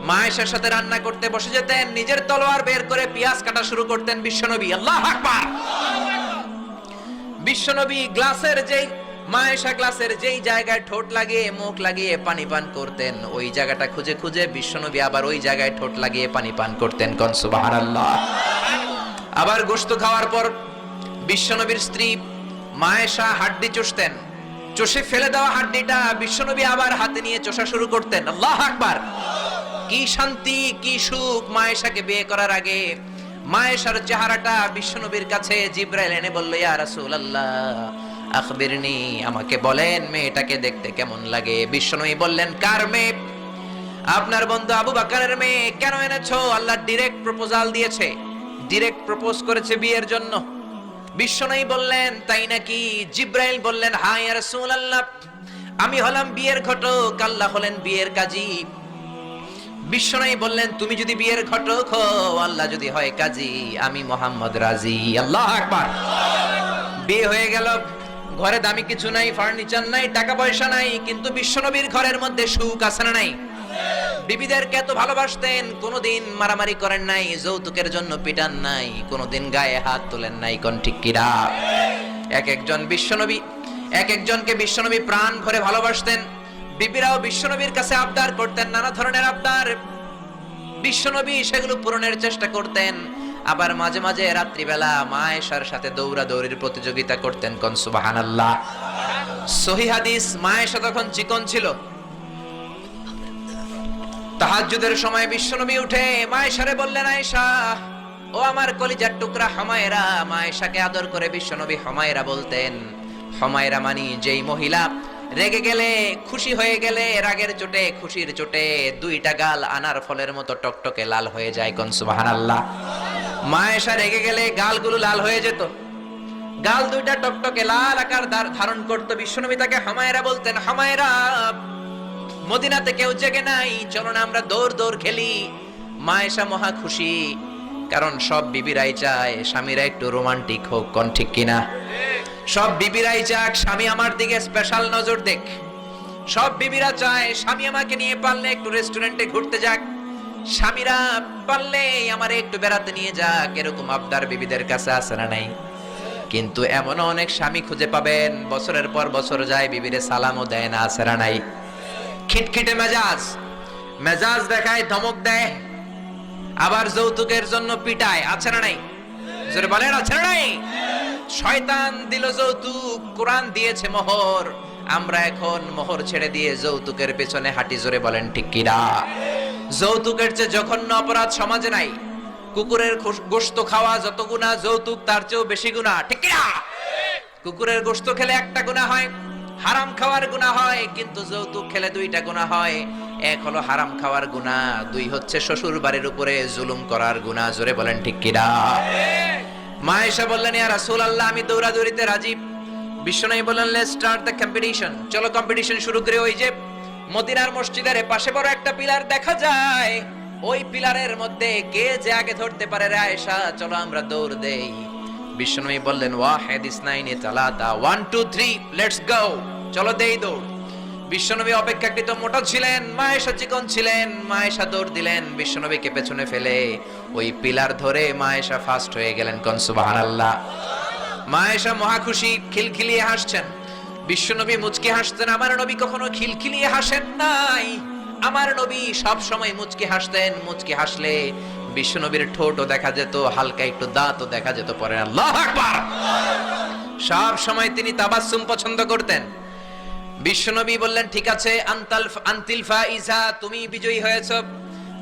মা আয়েশার সাথে রান্না করতে বসে যেতেন, নিজের তলোয়ার বের করে পেঁয়াজ কাটা শুরু করতেন বিশ্বনবী। আল্লাহু আকবার। বিশ্বনবী গ্লাসের যেই, মা আয়েশা গ্লাসের যেই জায়গায় ঠোঁট লাগিয়ে মুখ লাগিয়ে পানি পান করতেন, ওই জায়গাটা খুঁজে খুঁজে বিশ্বনবী আবার ওই জায়গায় ঠোঁট লাগিয়ে পানি পান করতেন। কোন সুবহানাল্লাহ। আবার গোশত খাওয়ার পর বিশ্বনবীর স্ত্রী মা আয়েশা হাড্ডি চুষতেন, চষে ফেলে দেওয়া হাড্ডিটা বিশ্বনবী আবার হাতে নিয়ে চষা শুরু করতেন। আল্লাহু আকবার। কি শান্তি, কি সুখ। মা আয়েশাকে বিয়ে করার আগে মা আয়েশার চেহারাটা বিশ্বনবীর কাছে জিবরাইল এনে বলল, ইয়া রাসূলুল্লাহ আখবিরনি, আমাকে বলেন মেয়েটাকে দেখতে কেমন লাগে। বিশ্বনবী বললেন, কার মেয়ে? আপনার বন্ধু আবু বকরের মেয়ে। কেন এনেছো? আল্লাহ ডাইরেক্ট প্রপোজাল দিয়েছে, ডাইরেক্ট প্রপোজ করেছে বিয়ের জন্য। বিশ্বনবী বললেন, তাই নাকি? জিবরাইল বললেন, হ্যাঁ ইয়া রাসূলুল্লাহ, আমি হলাম বিয়ের ঘটক, আল্লাহ হলেন বিয়ের কাজী। বিশ্বনবী বললেন, তুমি যদি বিয়ের ঘটক হও, আল্লাহ যদি হয় কাজী, আমি মুহাম্মদ রাজি। আল্লাহু আকবার। বিয়ে হয়ে গেল, ঘরে দামি কিছু নাই, ফার্নিচার নাই, টাকা পয়সা নাই, কিন্তু বিশ্বনবীর ঘরের মধ্যে সুখ আছে না নাই? বিবিদেরকে এত ভালোবাসতেন, কোনোদিন মারামারি করেন নাই, যৌতুকের জন্য পিটান নাই, কোনোদিন গায়ে হাত তোলেন নাই। কোন ঠিক কিনা? এক একজনকে বিশ্বনবী প্রাণ ভরে ভালোবাসতেন। বিবিরাও বিশ্বনবীর কাছে আবদার করতেন, নানা ধরনের আবদার। বিশ্বনবী সেগুলো পূরণের চেষ্টা করতেন। আবার মাঝে মাঝে রাত্রিবেলা মা আয়েশার সাথে দৌড়াদৌড়ির প্রতিযোগিতা করতেন। কোন সুবহানাল্লাহ। সহিহ হাদিস, মা আয়েশা তখন চিকন ছিল। তাহাজ্জুদের সময় বিশ্বনবী উঠে মা আয়েশারে বললেন, আয়েশা, ও আমার কলিজার টুকরা হুমায়রা। মা আয়েশাকে আদর করে বিশ্বনবী হুমায়রা বলতেন। হুমায়রা মানে যেই মহিলা রেগে গেলে, খুশি হয়ে গেলে, রাগের চোটে, খুশির চোটে দুইটা গাল আনার ফলের মতো টকটকে লাল হয়ে যায়। কোন সুবহানাল্লাহ। মা আয়েশা রেগে গেলে গালগুলো লাল হয়ে যেত, গাল দুইটা টকটকে লাল আকার ধারণ করত। বিশ্বনবী তাকে হুমায়রা বলতেন, হুমায়রা, মদিনাতে কেউ জেগে নাই, চলো না আমরা দৌড় দৌড় খেলি। মা আয়েশা মহা খুশি, কারণ সব বিবিরাই চায় স্বামীরা একটু রোমান্টিক হোক। কোন ঠিক কিনা? সব বিবিরাই চায় স্বামী আমার দিকে স্পেশাল নজর দেখ। সব বিবিরা চায় স্বামী আমাকে নিয়ে পারলে একটু রেস্টুরেন্টে ঘুরতে যাক, স্বামীরা পারলে আমারে একটু বেড়াতে নিয়ে যাক, এরকম আবদার বিবিদের কাছে আছে না নাই? কিন্তু এমন অনেক স্বামী খুঁজে পাবেন বছরের পর বছর যায়, বিবিরে সালামও দেয় না, আছে না নাই? খিটখিটে মেজাজ, মেজাজ দেখায়, ধমক দেয়, আবার যৌতুকের জন্য পিটায়, আছে না নাই? জোরে বলেন, আছে না নাই? শয়তান দিল যৌতুক, কোরআন দিয়েছে মোহর, আমরা এখন মোহর ছেড়ে দিয়ে যৌতুকের পেছনে হাঁটি। জোরে বলেন ঠিক কিনা? যৌতুকের চেয়ে জঘন্য অপরাধ সমাজে নাই। কুকুরের গোশত খাওয়া যত গুনাহ, যৌতুক তার চেয়েও বেশি গুনাহ, ঠিক কিনা? কুকুরের গোশত খেলে একটা গুনাহ হয়, হারাম খাওয়ার গুনাহ হয়, কিন্তু যৌতুক খেলে দুইটা গুনাহ হয়। এক হলো হারাম খাওয়ার গুনাহ, দুই হচ্ছে শ্বশুর বাড়ির উপরে জুলুম করার গুনাহ। জোরে বলেন ঠিক কিনা? মা আয়েশা বললেন, ইয়া রাসূলুল্লাহ, আমি দৌড়াদৌড়িতে রাজি। বিশ্বনবী বললেন, লেটস স্টার্ট দ্য কম্পিটিশন, চলো কম্পিটিশন শুরু করে। ওই যে মদিনার মসজিদের পাশে বড় একটা পিলার দেখা যায়, ওই পিলারের মধ্যে কে যে আগে ধরতে পারে রে আয়েশা, চলো আমরা দৌড় দেই। বিশ্বনবী বললেন, ওয়াহিদ ইসনাইনি তালাতা, 1 2 3 লেটস গো, চলো দেই দৌড়। বিশ্বনবী অপেক্ষাকৃত মোটা ছিলেন, মা আয়েশা চিকন ছিলেন। মা আয়েশা দৌড় দিলেন, বিশ্বনবীকে পেছনে ফেলে ওই পিলার ধরে মা আয়েশা ফার্স্ট হয়ে গেলেন। কোন সুবহানাল্লাহ। মা আয়েশা মহা খুশি, খিলখিলিয়ে হাসছেন। বিশ্বনবী মুচকি হাসতেন। আমার নবী কখনো খিলখিলিয়ে হাসেন নাই, আমার নবী সব সময় মুচকি হাসতেন। মুচকি হাসলে বিশ্বনবীর ঠোঁটও দেখা যেত, হালকা একটু দাঁতও দেখা যেত। পরে আল্লাহু আকবার, সব সময় তিনি তাবাসসুম পছন্দ করতেন। বিশ্বনবী বললেন, ঠিক আছে, আনতিল ফাইজা, তুমি বিজয়ী হয়েছো।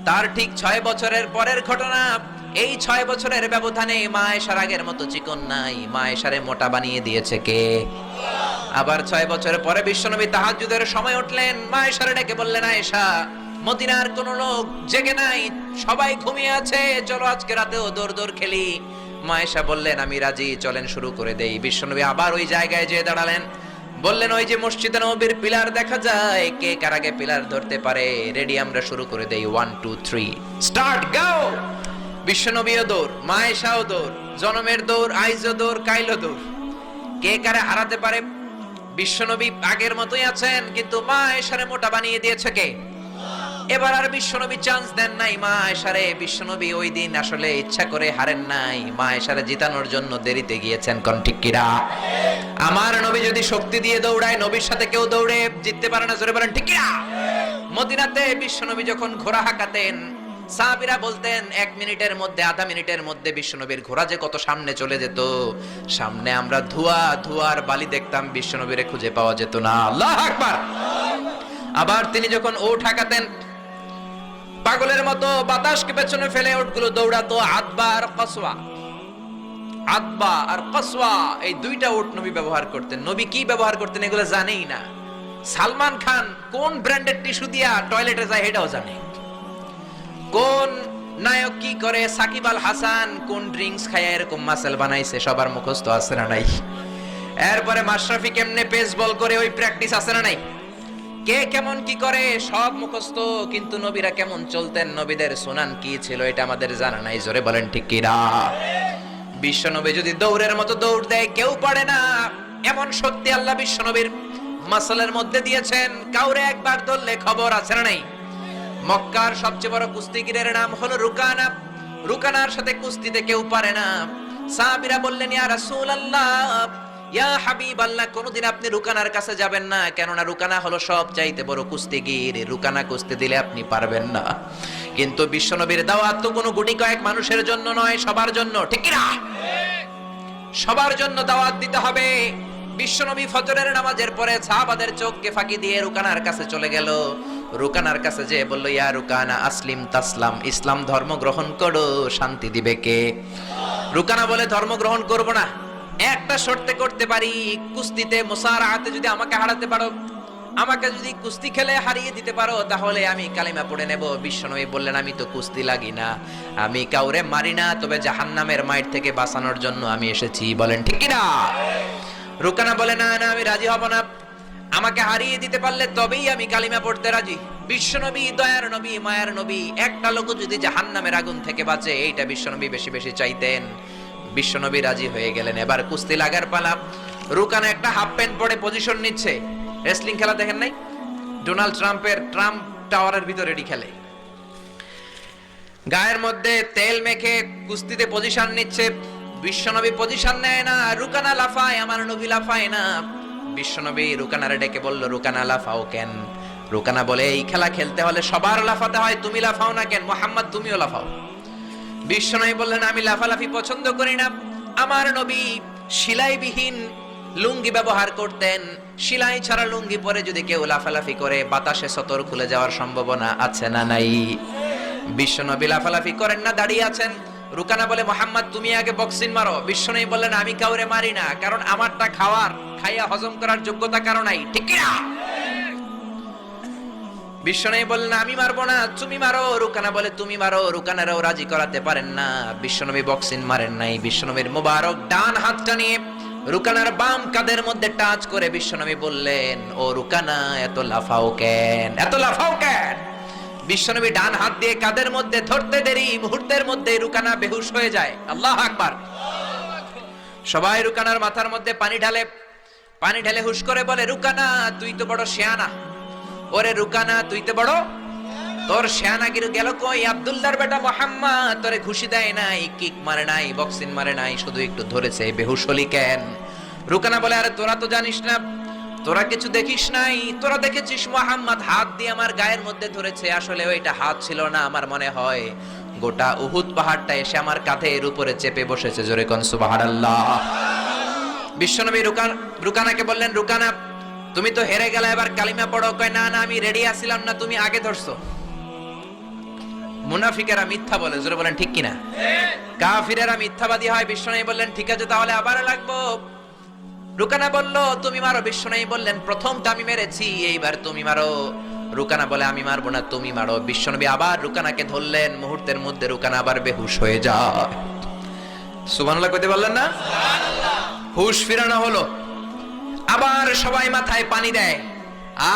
তার ঠিক 6 বছরের পরের ঘটনা। এই 6 বছরের ব্যবধানে মা আয়েশার আগের মতো চিকন নাই, মা আয়েশারে মোটা বানিয়ে দিয়েছে কে? আবার 6 বছরের পরে বিশ্বনবী তাহাজ্জুদের সময় উঠলেন, মা আয়েশারে ডেকে বললেন, আয়েশা, মদিনার কোন লোক জেগে নাই, সবাই ঘুমিয়ে আছে, চলো আজকে রাতেও দৌড় দৌড় খেলি। মা আয়েশা বললেন, আমি রাজি, চলেন শুরু করে দেই। বিশ্বনবী আবার ওই জায়গায় যেয়ে দাঁড়ালেন, বললেন, ওই যে মসজিদে নববীর পিলার দেখা যায়, কে কার আগে পিলার ধরতে পারে? রেডি, আমরা শুরু করে দেই, 1 2 3 স্টার্ট, গো। বিশ্বনবীও দৌড়, মা আয়েশাও দৌড়, জনমের দৌড়, আইজও দৌড়, কাইলো দৌড়। কে কারে হারাতে পারে? বিশ্বনবী আগের মতোই আছেন, কিন্তু মা আয়েশারে মোটা বানিয়ে দিয়েছে কে? এবার আর বিশ্বনবী চান্স দেন নাই মা আয়েশারে। বিশ্বনবী ওই দিন আসলে ইচ্ছা করে হারেন নাই, মা আয়েশারে জিতানোর জন্য দেরিতে গিয়েছেন। কোন ঠিক কিনা? আমার নবী যদি শক্তি দিয়ে দৌড়ায়, নবীর সাথে কেউ দৌড়ে জিততে পারে না। জোরে বলেন ঠিক কিনা? মদিনাতে বিশ্বনবী যখন ঘোড়া হাঁকাতেন, সাহাবীরা বলতেন 1 মিনিটের মধ্যে, আধা মিনিটের মধ্যে বিশ্বনবীর ঘোড়া যে কত সামনে চলে যেত। সামনে আমরা ধোঁয়ার বালি দেখতাম, বিশ্বনবীরে খুঁজে পাওয়া যেত না। আল্লাহু আকবার। আবার তিনি যখন ওঠ হাঁকাতেন, পাগলের মতো বাতাসকে পেছনে ফেলে ওঠগুলো দৌড়াতো। আদবা আর কসওয়া, আদবা আর কসওয়া, এই দুইটা ওট নবী ব্যবহার করতেন। নবী কি ব্যবহার করতেন এগুলো জানেই না। সালমান খান কোন ব্র্যান্ডের টিস্যু দিয়া টয়লেটে যায় এটাও জানে। কোন নায়ক কি করে, সাকিব আল হাসান কোন ড্রিঙ্কস খায় এরকম মাসেল বানাইছে, সবার মুখস্থ আছে না নাই? এরপরে মাশরাফি কেমনে পেস বল করে, ওই প্র্যাকটিস আছে না নাই? কে কেমন কি করে সব মুখস্থ, কিন্তু নবীরা কেমন চলতেন, নবীদের সুনান কি ছিল, এটা আমাদের জানা নাই। জোরে বলেন ঠিক কিনা? বিশ্বনবী যদি দৌড়ের মতো দৌড় দেয়, কেউ পারে না। এমন শক্তি আল্লাহ বিশ্বনবীর মাসলের মধ্যে দিয়েছেন, কাউরে একবার ধরলে খবর, আছে না নাই? মক্কার সবচেয়ে বড় কুস্তিগিরের নাম হলো রুকানা। রুকানার সাথে কুস্তিতে কেউ পারে না। সাহাবীরা বললেন, ইয়া রাসূলুল্লাহ, ইয়া হাবিবাল্লাহ, কোনদিন আপনি রুকানার কাছে যাবেন না, কেননা রুকানা হলো সবচাইতে বড় কুস্তিগির, রুকানা কুস্তি দিলে আপনি পারবেন না। কিন্তু বিশ্বনবীর দাওয়াত তো কোনো গুটি কয়েক মানুষের জন্য নয়, সবার জন্য, ঠিক কি না? সবার জন্য দাওয়াত দিতে হবে। বিশ্বনবী ফজরের নামাজের পরে সাহাবাদের চোখকে ফাঁকি দিয়ে রুকানার কাছে চলে গেল। রুকানার কাছে যে বলল, ইয়া রুকানা আসলিম তাসলাম, ইসলাম ধর্ম গ্রহণ করো, শান্তি দিবে কে? রুকানা বলে, ধর্ম গ্রহণ করব না, একটা শর্তে করতে পারি, কুস্তিতে মুসারাআতে যদি আমাকে হারাতে পারো, আমাকে যদি কুস্তি খেলে হারিয়ে দিতে পারো, তাহলে আমি কালিমা পড়ে নেব। বিশ্বনবী বললেন, আমি তো কুস্তি লাগি না, আমি কাউরে মারি না, তবে জাহান্নামের মাইর থেকে বাঁচানোর জন্য আমি এসেছি। বলেন ঠিক কি না? রুকানা বলে, না না, আমি রাজি হব না, আমাকে হারিয়ে দিতে পারলে তবেই আমি কালিমা পড়তে রাজি। বিশ্বনবী দয়ার নবী, মায়ার নবী, একটা লোক যদি জাহান্নামের আগুন থেকে বাঁচে, এইটা বিশ্বনবী বেশি বেশি চাইতেন। বিশ্বনবী রাজি হয়ে গেলেন। এবার কুস্তি লাগার পালা। রুকানা একটা হাফ প্যান্ট পরে পজিশন নিচ্ছে। রেসলিং খেলা দেখেন নাই? ডোনাল্ড ট্রাম্পের ট্রাম্প টাওয়ারের ভিতরে এটি খেলে। গায়ের মধ্যে তেল মেখে কুস্তিতে পজিশন নিচ্ছে। বিশ্বনবী পজিশন নেয় না, রুকানা লাফায়, আমার নবী লাফায় না। বিশ্বনবী রুকানারে ডেকে বলল, রুকানা লাফাও কেন? রুকানা বলে, এই খেলা খেলতে হলে সবার লাফাতে হয়, তুমি লাফাও না কেন? মোহাম্মদ তুমিও লাফাও। বিশ্বনবী বললেন, আমি লাফালাফি পছন্দ করি না। আমার নবী সেলাইবিহীন লুঙ্গি ব্যবহার করতেন। সেলাই ছাড়া লুঙ্গি পরে যদি কেউ লাফালাফি করে বাতাসে সতর খুলে যাওয়ার সম্ভাবনা আছে না নাই? বিশ্বনবী লাফালাফি করেন না, দাঁড়িয়ে আছেন। রুকানা বলে, মোহাম্মদ তুমি আগে বক্সিং মারো। বিশ্বনবী বললেন, আমি কাউরে মারি না, কারণ আমারটা খাইয়া হজম করার যোগ্যতা কারো নাই, ঠিক কি না? বিশ্বনবী বললেন, আমি মারবো না, তুমি মারো। রুকানা বলে, তুমি মারো। রুকানারাও রাজি করাতে পারেন না। বিশ্বনবী বক্সিং মারেন নাই। বিশ্বনবীর মোবারক ডান হাতটা নিয়ে রুকানার বাম কাঁধের মধ্যে টাচ করে বিশ্বনবী বললেন, ও রুকানা, এত লাফাও কেন? এত লাফাও কেন? বিশ্বনবী ডান হাত দিয়ে কাঁধের মধ্যে ধরতে দেরি, মুহূর্তের মধ্যে রুকানা বেহুশ হয়ে যায়। আল্লাহু আকবার। সবাই রুকানার মাথার মধ্যে পানি ঢেলে হুশ করে বলে, রুকানা, তুই তো বড় শিয়ানা। ওরে রুকানা, তুই তো বড়, তোর শিয়ানাগির গেল কই? আব্দুল্লাহর বেটা মুহাম্মদ তোরে ঘুষি দেয় নাই, কিক মারে নাই, বক্সিং মারে নাই, শুধু একটু ধরেছে, বেহুশ হলি কেন? রুকানা বলে, আরে তোরা তো জানিস না, তোরা কিছু দেখিস নাই। তোরা দেখেছিস মুহাম্মদ হাত দিয়ে আমার গায়ের মধ্যে ধরেছে। আসলে ওইটা হাত ছিল না, আমার মনে হয় গোটা উহুদ পাহাড়টা এসে আমার কাঁধের উপরে চেপে বসেছে। জোরে কোন সুবহানাল্লাহ। বিশ্বনবী রুকানাকে বললেন, রুকানা, তুমি তো হেরে গেলে, এবার কালিমা পড়ো। কয়, না না, আমি রেডি আছিলাম না, তুমি আগে ধরছো। মুনাফিকেরা মিথ্যা বলে, জোরে বলেন ঠিক কিনা? কাফিরেরা মিথ্যাবাদী হয়। বিশ্বনবী বললেন, ঠিক আছে, তাহলে আবার লাগবো। রুকানা বলল, তুমি মারো। বিশ্বনবী বললেন, প্রথমটা আমি মেরেছি, এইবার তুমি মারো। রুকানা বলে, আমি মারবো না, তুমি মারো। বিশ্বনবী আবার রুকানাকে ধরলেন। মুহূর্তের মধ্যে রুকানা আবার বেহুশ হয়ে যায়। সুবহানাল্লাহ কইতে বললেন না? হুশ ফিরানো হলো। আবার সবাই মাথায় পানি দেয়,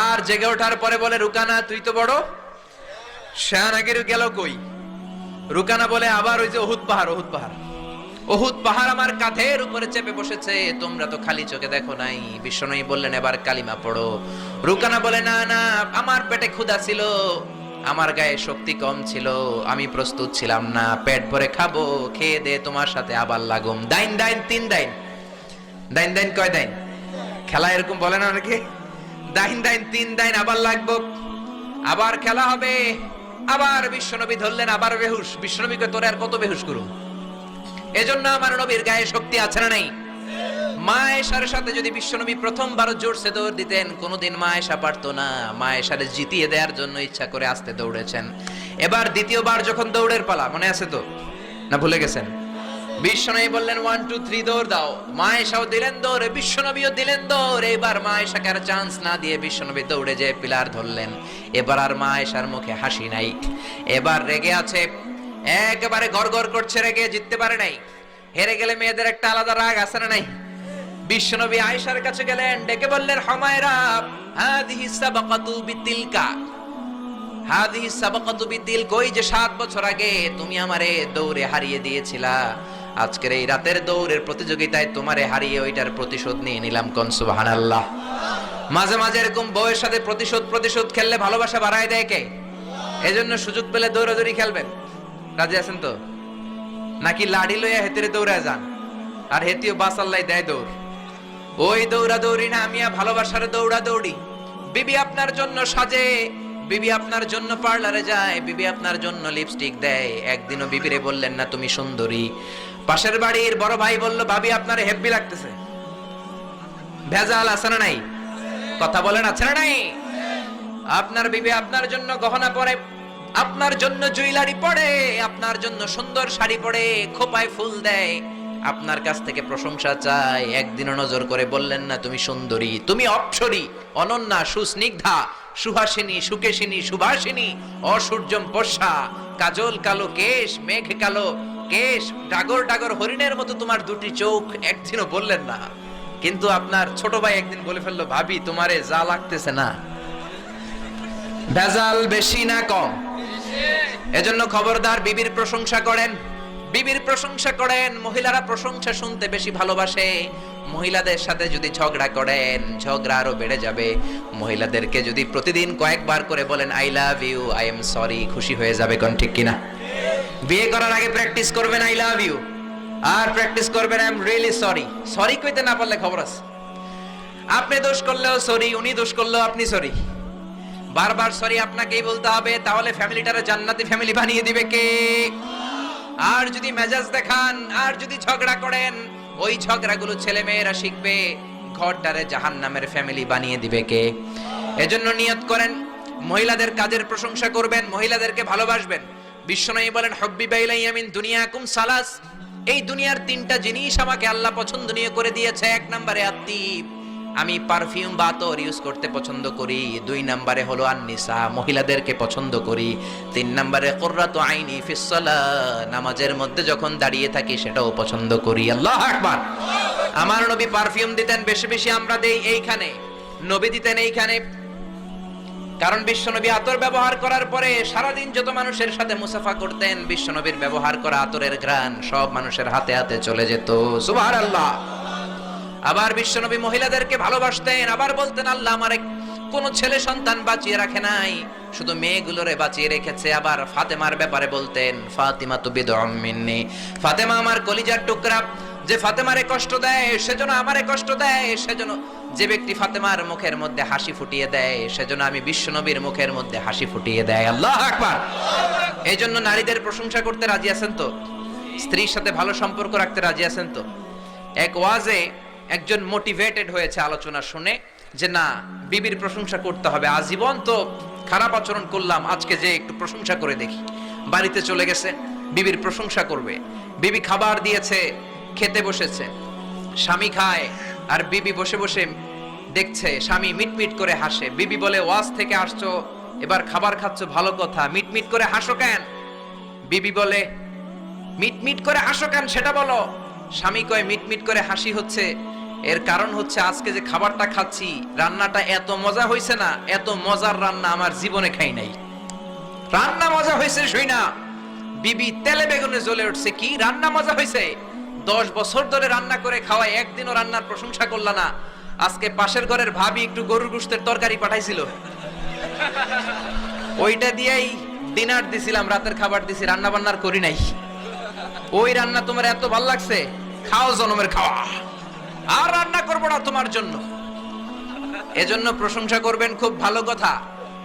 আর জেগে ওঠার পরে বলে, রুকানা, তুই তো বড় শিয়ানাগির গেল কই? রুকানা বলে, আবার ওই যে উহুদ পাহাড় আমার কাঁধের উপরে চেপে বসেছে, তোমরা তো খালি চোখে দেখো নাই। বিশ্বনবী বললেন, এবার কালিমা পড়ো। রুকানা বলে, না না, আমার পেটে ক্ষুধা ছিল, আমার গায়ে শক্তি কম ছিল, আমি প্রস্তুত ছিলাম না, পেট ভরে খাবো, খেয়ে দে তোমার সাথে আবার লাগুম। দাইন দাইন তিন দাইন। দাইন দাইন কয় দাইন? খেলা এরকম বলে না অনেকে, দাইন দাইন তিন দাইন, আবার লাগবো, আবার খেলা হবে। আবার বিশ্বনবী ধরলেন, আবার বেহুশ। বিশ্বনবীকে তোরে আর কত বেহুশ করুম? এজন্য আমার নবীর গায়ে শক্তি আছে না নাই? মা আয়েশার সাথে যদি বিশ্বনবী প্রথমবার জোরসে দৌড় দিতেন, কোনোদিন মা আয়েশা পারতো না। মা আয়েশারে জিতিয়ে দেওয়ার জন্য ইচ্ছা করে আস্তে দৌড়েছেন। এবার দ্বিতীয়বার যখন দৌড়ের পালা, মনে আছে তো না ভুলে গেছেন? বিশ্বনবী বললেন, 1 2 3 দৌড় দাও। মা আয়েশাও দিলেন দৌড়, বিশ্বনবীও দিলেন দৌড়। এবার মা আয়েশাকে আর চান্স না দিয়ে বিশ্বনবী দৌড়ে যেয়ে পিলার ধরলেন। এবার আর মা আয়েশার মুখে হাসি নাই, এবার রেগে আছে, একেবারে গড়গড় করছে, রেগে জিততে পারে নাই। হেরে গেলে মেয়েদের একটা আলাদা রাগ আছে না নাই? বিশ্বনবী আয়েশার কাছে গেলেন, ডেকে বললেন, হুমায়রা, হাদিহি সাবাকাতু বিতিলকা, হাদিহি সাবাকাতু বিতিলকা, ওই যে 7 বছর আগে তুমি আমারে দৌড়ে হারিয়ে দিয়েছিলা, আজকের এই রাতের দৌড়ের প্রতিযোগিতায় তোমারে হারিয়ে ওইটার প্রতিশোধ নিয়ে নিলাম। কোন সুবহানাল্লাহ। মাঝে মাঝে এরকম বউয়ের সাথে প্রতিশোধ খেললে ভালোবাসা বাড়ায় দেয় কে? এজন্য সুযোগ পেলে দৌড়াদৌড়ি খেলবেন। রাজি আছেন তো? নাকি লাড়ি লইয়া হেতেরে দৌড়া যান, আর হেতিও বাসাল্লাই দেয় দৌড়? ওই দৌড়া দৌড়ি না, আমিয়া ভালোবাসার দৌড়া দৌড়ি। বিবি আপনার জন্য সাজে, বিবি আপনার জন্য পার্লারে যায়, বিবি আপনার জন্য লিপস্টিক দেয়। একদিনও বিবিরে বললেন না তুমি সুন্দরী? পাশের বাড়ির বড় ভাই বলল, ভাবি আপনার হেব্বি লাগতেছে। ভেজাল আছে না নাই? কথা বলেন, আছে না নাই? আপনার বিবি আপনার জন্য গহনা পরে, আপনার জন্য জুয়েলারি পরে, আপনার জন্য সুন্দর শাড়ি পরে, খোপায় ফুল দেয়, আপনার কাছ থেকে প্রশংসা চায়। একদিনও নজর করে বললেন না তুমি সুন্দরী, তুমি অপ্সরী, অনন্যা, সুস্নিগ্ধা, সুহাসিনী, সুকেশিনী, সুভাষিনী, অসূর্যম পোষা, কাজল কালো কেশ, মেঘ কালো কেশ, ডাগর ডাগর হরিণের মতো তোমার দুটি চোখ, একদিনও বললেন না। কিন্তু আপনার ছোট ভাই একদিন বলে ফেললো, ভাবি তোমারে যা লাগতেছে না। ভেজাল বেশি না কম? এজন্য খবরদার, বিবির প্রশংসা করেন, বিবির প্রশংসা করেন। মহিলারা প্রশংসা শুনতে বেশি ভালোবাসে। মহিলাদের সাথে যদি ঝগড়া করেন, ঝগড়া আরো বেড়ে যাবে। মহিলাদেরকে যদি প্রতিদিন কয়েকবার করে বলেন I love you, I am sorry, খুশি হয়ে যাবে। কোন ঠিক কিনা? বিয়ে করার আগে প্র্যাকটিস করবেন আই লাভ ইউ, আর প্র্যাকটিস করবেন I am really sorry. Sorry কইতে না পারলে খবর আছে। আপনি দোষ করলেও সরি, উনি দোষ করলেও আপনি সরি। বারবার সরি আপনাকেই বলতে হবে, তাহলে ফ্যামিলিটারে জান্নাতি ফ্যামিলি বানিয়ে দিবে কে? আর যদি মেজাজ দেখান, আর যদি ঝগড়া করেন, ওই ঝগড়াগুলো ছেলে মেয়েরা শিখবে, ঘরটারে জাহান্নামের ফ্যামিলি বানিয়ে দিবে কে? এজন্য নিয়ত করেন মহিলাদের কাজের প্রশংসা করবেন, মহিলাদেরকে ভালোবাসবেন। বিশ্বনবী বলেন হুব্বিবা ইলাইয়া মিন দুনিয়াকুম সালাস, এই দুনিয়ার তিনটা জিনিস আমাকে আল্লাহ পছন্দনীয় করে দিয়েছে। এক নম্বরে আত্তিব, আমি পারফিউম বা আতর ইউজ করতে পছন্দ করি। দুই নম্বরে হলো আন-নিসা, মহিলাদেরকে পছন্দ করি। তিন নম্বরে কুররাতু আইনি ফিস সালাহ, নামাজের মধ্যে যখন দাঁড়িয়ে থাকি সেটাও পছন্দ করি। আল্লাহু আকবার। আমার নবী পারফিউম দিতেন বেশি বেশি, আমরা দেই এইখানে, নবী দিতেন এইখানে। কারণ বিশ্বনবী আতর ব্যবহার করার পরে সারাদিন যত মানুষের সাথে মুসাফা করতেন, বিশ্বনবীর ব্যবহার করা আতরের ঘ্রাণ সব মানুষের হাতে হাতে চলে যেত। সুবহানাল্লাহ। আবার বিশ্বনবী মহিলাদেরকে ভালোবাসতেন, আবার বলতেন আল্লাহ আমার কোন ছেলে সন্তান বাঁচিয়ে রাখে নাই, শুধু মেয়েগুলোরে বাঁচিয়ে রেখেছে। আবার ফাতেমার ব্যাপারে বলতেন ফাতিমা তু বিদউম মিন্নি, ফাতেমা আমার কলিজার টুকরা, যে ফাতেমারে কষ্ট দেয় সেজন্য আমারে কষ্ট দেয়, সেজন্য যে ব্যক্তি ফাতেমার মুখের মধ্যে হাসি ফুটিয়ে দেয় সেজন্য আমি বিশ্বনবীর মুখের মধ্যে হাসি ফুটিয়ে দেয়। আল্লাহু আকবার। এই জন্য নারীদের প্রশংসা করতে রাজি আছেন তো? স্ত্রীর সাথে ভালো সম্পর্ক রাখতে রাজি আছেন তো? এক ওয়াজে একজন মোটিভেটেড হয়েছে আলোচনা শুনে যে না, বিবির প্রশংসা করতে হবে, আজীবন তো খারাপ আচরণ করলাম, আজকে যে একটু প্রশংসা করে দেখি। বাড়িতে চলে গেছে, বিবির প্রশংসা করবে। বিবি খাবার দিয়েছে, খেতে বসেছে, স্বামী খায় আর বিবি বসে বসে দেখছে, স্বামী মিটমিট করে হাসে। বিবি বলে ওয়াজ থেকে আসছো, এবার খাবার খাচ্ছ, ভালো কথা, মিটমিট করে হাসো কেন? বিবি বলে মিটমিট করে হাসো কেন সেটা বলো। স্বামী কয় মিটমিট করে হাসি হচ্ছে, এর কারণ হচ্ছে আজকে যে খাবারটা খাচ্ছি রান্নাটা এত মজা হয়েছে না, এত মজার রান্না আমার জীবনে খাই নাই। রান্না মজা হয়েছে শুই না, বিবি তেলে বেগুনে জ্বলে উঠছে, কি রান্না মজা হয়েছে? 10 বছর ধরে রান্না করে খাওয়াই, একদিনও রান্নার প্রশংসা করলা না। আজকে পাশের ঘরের ভাবি একটু গরুর গোশতের তরকারি পাঠাইছিল, ওইটা দিয়েই ডিনার দিছিলাম, রাতের খাবার দিছি, রান্না বান্নার করি নাই। ওই রান্না তোমার এত ভাল লাগছে, খাও জনমের খাওয়া, আর রান্না করবো না তোমার জন্য। এজন্য প্রশংসা করবেন, খুব ভালো কথা,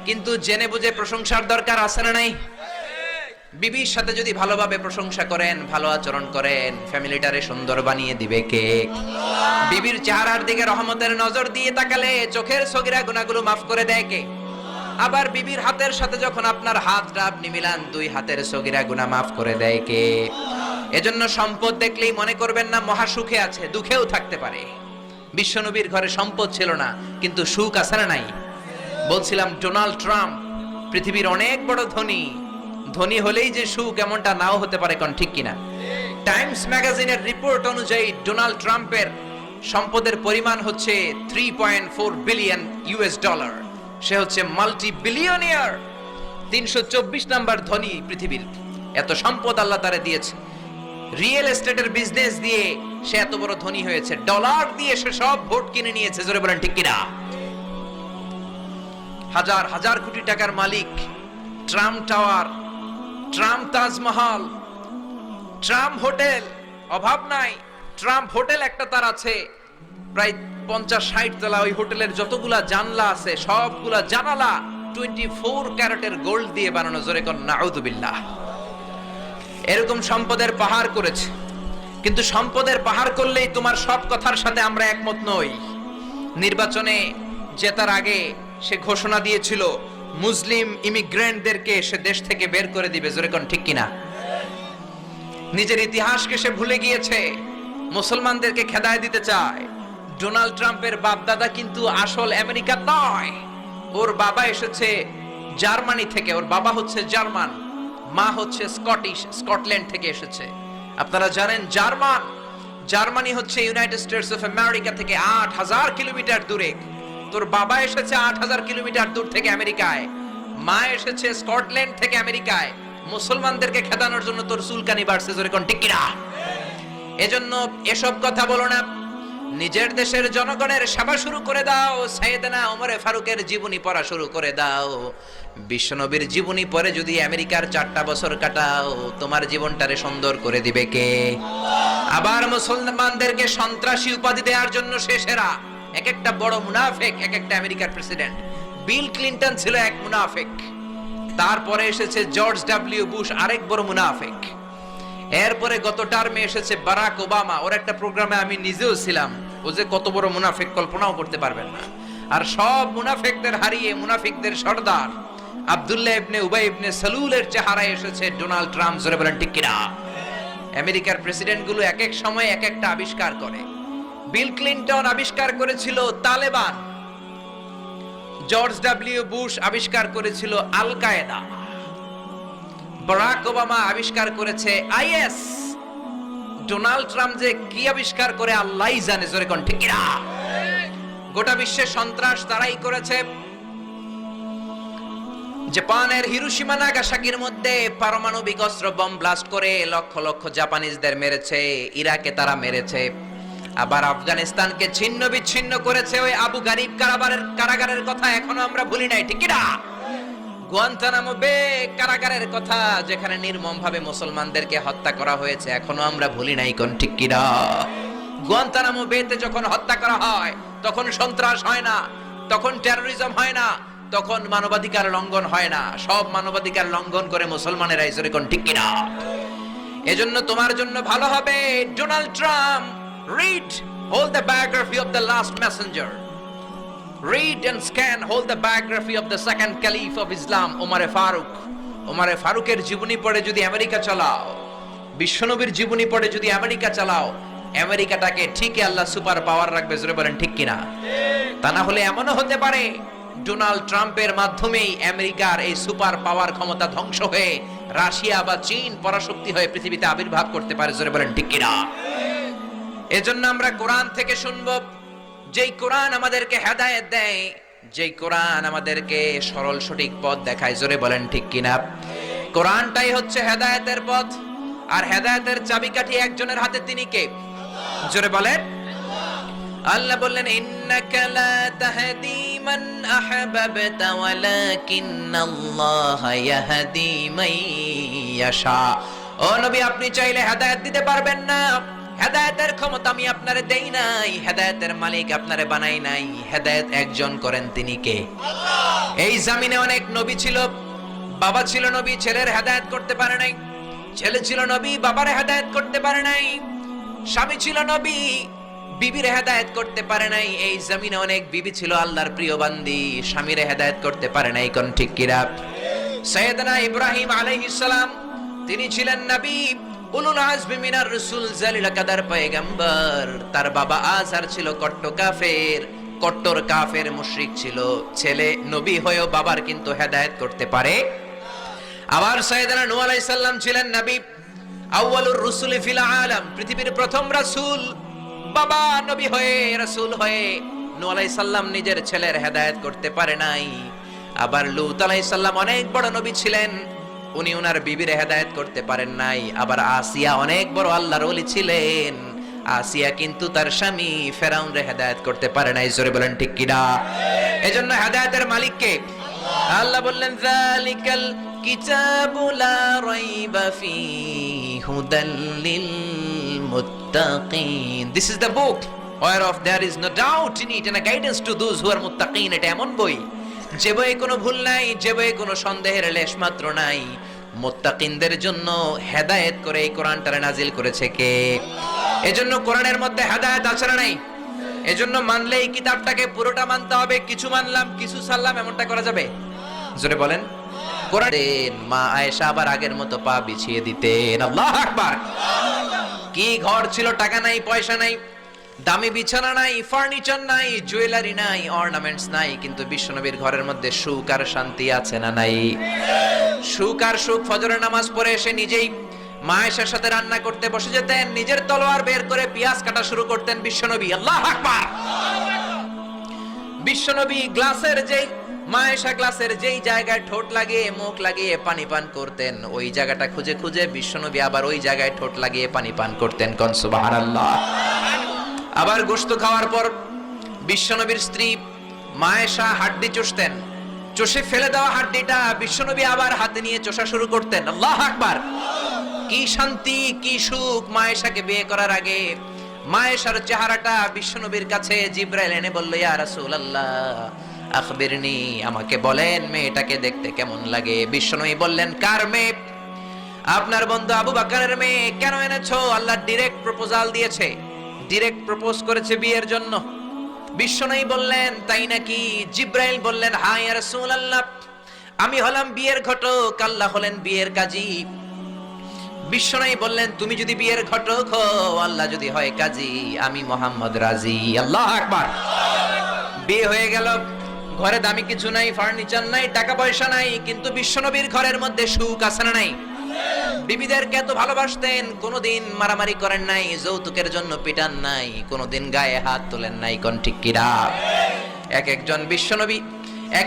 কিন্তু জেনে বুঝে প্রশংসার দরকার আছে না নাই? বিবির সাথে যদি ভালোভাবে প্রশংসা করেন, ভালো আচরণ করেন, ফ্যামিলিটারে সুন্দর বানিয়ে দিবে কে? বিবির চেহারার দিকে রহমতের নজর দিয়ে তাকালে চোখের সগীরা গুনাহগুলো মাফ করে দেয় কে? আবার বিবির হাতের সাথে যখন আপনার হাতটা আপনি মিলান, 2 হাতের সগীরা গুনাহ মাফ করে দেয় কে? এজন্য সম্পদ দেখলেই মনে করবেন না মহা সুখে আছে, দুঃখেও থাকতে পারে। বিশ্বনবীর ঘরে সম্পদ ছিল না, কিন্তু সুখ আছে না নাই? বলছিলাম ডোনাল্ড ট্রাম্প পৃথিবীর অনেক বড় ধনী, ধনী হলেই যে সুখ এমনটা নাও হতে পারে, কোন ঠিক কিনা? টাইমস ম্যাগাজিনের রিপোর্ট অনুযায়ী ডোনাল্ড ট্রাম্পের সম্পদের পরিমাণ হচ্ছে 3.4 বিলিয়ন ইউএস ডলার। সে হচ্ছে মাল্টি বিলিয়নিয়ার, 324 নাম্বার ধনী পৃথিবীর। এত সম্পদ আল্লাহ তারে দিয়েছে। রিয়েল এস্টেটের বিজনেস দিয়ে সে এত বড় ধনী হয়েছে, ডলার দিয়ে সে সব ভোট কিনে নিয়েছে। জোরে বলেন ঠিক কিনা? হাজার হাজার কোটি টাকার মালিক। Trump tower, Trump Taj Mahal, Trump hotel, অভাব নাই। ট্রাম্প হোটেল একটা তার আছে, প্রায় 50-60 তলা। ওই হোটেলের যতগুলা জানলা আছে সবগুলা জানালা 24 ক্যারেটের গোল্ড দিয়ে বানানো। জোরে কোন নাউযুবিল্লাহ। এরকম সম্পদের পাহাড় করেছে, কিন্তু সম্পদের পাহাড় করলেই তোমার সব কথার সাথে আমরা একমত নই। নির্বাচনে জেতার আগে সে ঘোষণা দিয়েছিল মুসলিম ইমিগ্রেন্টদেরকে সে দেশ থেকে বের করে দিবে। জোরে কোন ঠিক কিনা? নিজের ইতিহাসকে সে ভুলে গিয়েছে, মুসলমানদেরকে খেদায় দিতে চায়। ডোনাল্ড ট্রাম্পের বাপ দাদা কিন্তু আসল আমেরিকান নয়, ওর বাবা এসেছে জার্মানি থেকে। ওর বাবা হচ্ছে জার্মান, মা হচ্ছে স্কটিশ, স্কটল্যান্ড থেকে এসেছে। আপনারা জানেন জার্মানি হচ্ছে ইউনাইটেড স্টেটস অফ আমেরিকা থেকে 8000 কিলোমিটার দূরে। তোর বাবা এসেছে 8000 কিলোমিটার দূর থেকে আমেরিকায়, মা এসেছে স্কটল্যান্ড থেকে আমেরিকায়। মুসলমানদেরকে খেদানোর জন্য তোর চুলকানি বাড়ছে। জোরে কোন ঠিক কিনা? এজন্য এসব কথা বলো না। নিজের দেশের জনগণের সেবা শুরু করে দাও, সাইয়েদনা ওমর ফারুকের জীবনী পড়া শুরু করে দাও। বিশ্বনবীর জীবনী পড়ে যদি আমেরিকার 4টা বছর কাটাও, তোমার জীবনটারে সুন্দর করে দিবে কে? আবার মুসলমানদেরকে সন্ত্রাসী উপাধি দেওয়ার জন্য শেষেরা এক একটা বড় মুনাফিক, এক একটা আমেরিকার প্রেসিডেন্ট। বিল ক্লিনটন ছিল এক মুনাফিক, তারপরে এসেছে জর্জ ডব্লিউ বুশ, আরেক বড় মুনাফিক। এরপরে গত টার্মে এসেছে বারাক ওবামা, ওর একটা প্রোগ্রামে আমি নিজেও ছিলাম। ও যে কত বড় মুনাফিক কল্পনাও করতে পারবেন না। আর সব মুনাফিকদের হারিয়ে মুনাফিকদের সর্দার আব্দুল্লাহ ইবনে উবাই ইবনে সালুলের চেহারায় এসেছে ডোনাল্ড ট্রাম্প। জোরে বলেন ঠিক কিনা? আমেরিকার প্রেসিডেন্ট গুলো এক এক সময় এক একটা আবিষ্কার করে। বিল ক্লিনটন আবিষ্কার করেছিল তালেবান, জর্জ ডব্লিউ বুশ আবিষ্কার করেছিল আল কায়েদা, বারাক ওবামা আবিষ্কার করেছে আইএস, ডোনাল্ড ট্রাম্প যে কি আবিষ্কার করে আল্লাহই জানে। জোরে কোন ঠিক কিনা? গোটা বিশ্বের সন্ত্রাস তারাই করেছে। জাপানের হিরোশিমা নাগাসাকির মধ্যে পারমাণবিক অস্ত্র বম ব্লাস্ট করে লক্ষ লক্ষ জাপানিজদের মেরেছে। ইরাকে তারা মেরেছে। আবার আফগানিস্তানকে ছিন্ন বিচ্ছিন্ন করেছে। ওই আবু গারিব কারাগারের কথা এখনো আমরা ভুলি নাই, ঠিক কিনা? গুয়ান্তানামো বে কারাগারের কথা, যেখানে নির্মমভাবে মুসলমানদেরকে হত্যা করা হয়েছে, এখনো আমরা ভুলি নাই, কোন ঠিক কিনা? গুয়ান্তানামো বেতে যখন হত্যা করা হয় তখন সন্ত্রাস হয় না, তখন টেরোরিজম হয় না, তখন মানবাধিকার লঙ্ঘন হয় না। সব মানবাধিকার লঙ্ঘন করে মুসলমানেরা, ইসরে কোন ঠিক কিনা? এজন্য তোমার জন্য ভালো হবে Donald Trump, read, hold the biography of the last messenger. Read and scan, hold the biography of the second caliph of Islam, Omar Faruk. Omar Farukের জীবনী পড়ে যদি আমেরিকা চালাও, বিশ্বনবীর জীবনী পড়ে যদি আমেরিকা চালাও, আমেরিকাটাকে ঠিকই আল্লাহ সুপার পাওয়ার রাখবে। জোরে বলেন ঠিক কিনা? তা না হলে এমনও হতে পারে ডোনাল্ড ট্রাম্পের মাধ্যমেই আমেরিকার এই সুপার পাওয়ার ক্ষমতা ধ্বংস হয়ে রাশিয়া বা চীন পরাশক্তি হয়ে পৃথিবীতে আবির্ভাব করতে পারে। জোরে বলেন ঠিক কিনা? এজন্য আমরা কোরআন থেকে শুনবো, যেই কোরআন আমাদেরকে হেদায়েত দেয়, যেই কোরআন আমাদেরকে সরল সঠিক পথ দেখায়। জোরে বলেন ঠিক কিনা? কোরআনটাই হচ্ছে হেদায়েতের পথ, আর হেদায়েতের চাবিকাঠি একজনের হাতে, তিনি কে? জোরে বলেন। আল্লাহ বললেন, ইন্নাকা লা তাহদি মান আহবাবতা ওয়ালাকিন্নাল্লাহা ইয়াহদি মান ইয়াশা। ও নবী, আপনি চাইলে হেদায়েত দিতে পারবেন না। হেদায়েতের ক্ষমতা আমি আপনারে দেই নাই, হেদায়েতের মালিক আপনারে বানাই নাই। হেদায়েত একজন করেন, তিনি কে? আল্লাহ। এই জমিনে অনেক নবী ছিল, বাবা ছিল নবী, ছেলের হেদায়েত করতে পারে নাই। ছেলে ছিল নবী, বাবারে হেদায়েত করতে পারে নাই। স্বামী ছিল নবী, বিবির হেদায়েত করতে পারে নাই। এই জমিনে অনেক বিবি ছিল আল্লাহর প্রিয় বান্দি, স্বামীরে হেদায়েত করতে পারে নাই, কোন ঠিক কিনা? সাইয়েদনা ইব্রাহিম আলাইহিস সালাম, তিনি ছিলেন নবী, উলুল আজমি মিনার রাসূল, জালিল কাদার পয়গম্বর। তার বাবা আযর ছিল কট্টর কাফের মুশরিক ছিল। ছেলে নবী হয়েও বাবার কিন্তু হেদায়েত করতে পারে। আবার সাইয়েদনা নূহ আলাইহিস সালাম ছিলেন নবী, আউয়ালুর রাসূল ফিল আলাম, পৃথিবীর প্রথম রাসূল। বাবা নবী হয়ে, রাসূল হয়ে নূহ আলাইহিস সালাম নিজের ছেলের হেদায়েত করতে পারে নাই। আবার লূত আলাইহিস সালাম অনেক বড় নবী ছিলেন, উনি উনার বিবির হেদায়েত করতে পারেন নাই। আবার আসিয়া অনেক বড় আল্লাহর ওলি ছিলেন, আসিয়া কিন্তু তার স্বামী ফেরাউনরে হেদায়েত করতে পারে নাই। জোরে বলেন ঠিক কিনা? এজন্য হেদায়েতের মালিক কে? আল্লাহ বললেন, যালিকাল কিতাবু লা রাইবা ফীহি হুদাল লিল মুত্তাকিন। This is the book whereof there is no doubt in it and a guidance to those who are muttaqin। এটা এমন বই যে বইয়ে কোনো ভুল নাই, যে বইয়ে কোনো সন্দেহের লেশ মাত্র নাই। মুত্তাকিনদের জন্য হেদায়েত করে এই কোরআনটারে নাজিল করেছে কে? এজন্য কোরআনের মধ্যে হেদায়েত আছে না নাই? এজন্য মানলে এই কিতাবটাকে পুরোটা মানতে হবে। কিছু মানলাম কিছু ছাড়লাম, এমনটা করা যাবে? জোরে বলেন। কোরআন মা আয়েশা আবার আগের মতো পা বিছিয়ে দিতেন। আল্লাহু আকবার। কি ঘর ছিল, টাকা নাই, পয়সা নাই, দামি বিছানা নাই, ফার্নিচার নাই, জুয়েলারি নাই, অর্নামেন্টস নাই, কিন্তু বিশ্বনবীর ঘরের মধ্যে সুখ আর শান্তি আছে না নাই? সুখ আর সুখ। ফজরের নামাজ পড়ে এসে নিজেই মা আয়েশার সাথে রান্না করতে বসে যেতেন, নিজের তলোয়ার বের করে পেঁয়াজ কাটা শুরু করতেন বিশ্বনবী। আল্লাহু আকবার। বিশ্বনবী মা আয়েশা গ্লাসের যেই জায়গায় ঠোঁট লাগিয়ে মুখ লাগিয়ে পানি পান করতেন, ওই জায়গাটা খুঁজে খুঁজে বিশ্বনবী আবার ওই জায়গায় ঠোঁট লাগিয়ে পানি পান করতেন। কোন সুবহানাল্লাহ। আবার গোশত খাওয়ার পর বিশ্বনবীর স্ত্রী মায়েশা হাড্ডি চষতেন, চষে ফেলে দেওয়া হাড্ডিটা বিশ্বনবী আবার হাতে নিয়ে চষা শুরু করতেন। আল্লাহু আকবার! কি শান্তি, কি সুখ! মায়েশাকে বিয়ে করার আগে মায়েশার চেহারাটা বিশ্বনবীর কাছে জিবরাইল এনে বলল, ইয়া রাসূলুল্লাহ আখবিরনি, আমাকে বলেন মেয়েটাকে দেখতে কেমন লাগে। বিশ্বনবী বললেন, কার মেয়ে? আপনার বন্ধু আবু বকরের মেয়ে। কেন এনেছো? আল্লাহ ডাইরেক্ট প্রপোজাল দিয়েছে, ডাইরেক্ট প্রপোজ করেছে বিয়ের জন্য। বিশ্বনবী বললেন, তাই নাকি? জিবরাইল বললেন, হ্যাঁ ইয়া রাসূলুল্লাহ, আমি হলাম বিয়ের ঘটক, আল্লাহ হলেন বিয়ের কাজী। বিশ্বনবী বললেন, তুমি যদি বিয়ের ঘটক হও, আল্লাহ যদি হয় কাজী, আমি মুহাম্মদ রাজি। আল্লাহু আকবার! বিয়ে হয়ে গেল। ঘরে দামি কিছু নাই, ফার্নিচার নাই, টাকা পয়সা নাই, কিন্তু বিশ্বনবীর ঘরের মধ্যে সুখ আছে না নাই? বিবিদেরকে এত ভালোবাসতেন, কোনোদিন মারামারি করেন নাই, যৌতুকের জন্য পিটান নাই, কোনোদিন গায়ে হাত তোলেন নাই। কোন ঠিক কিরা? এক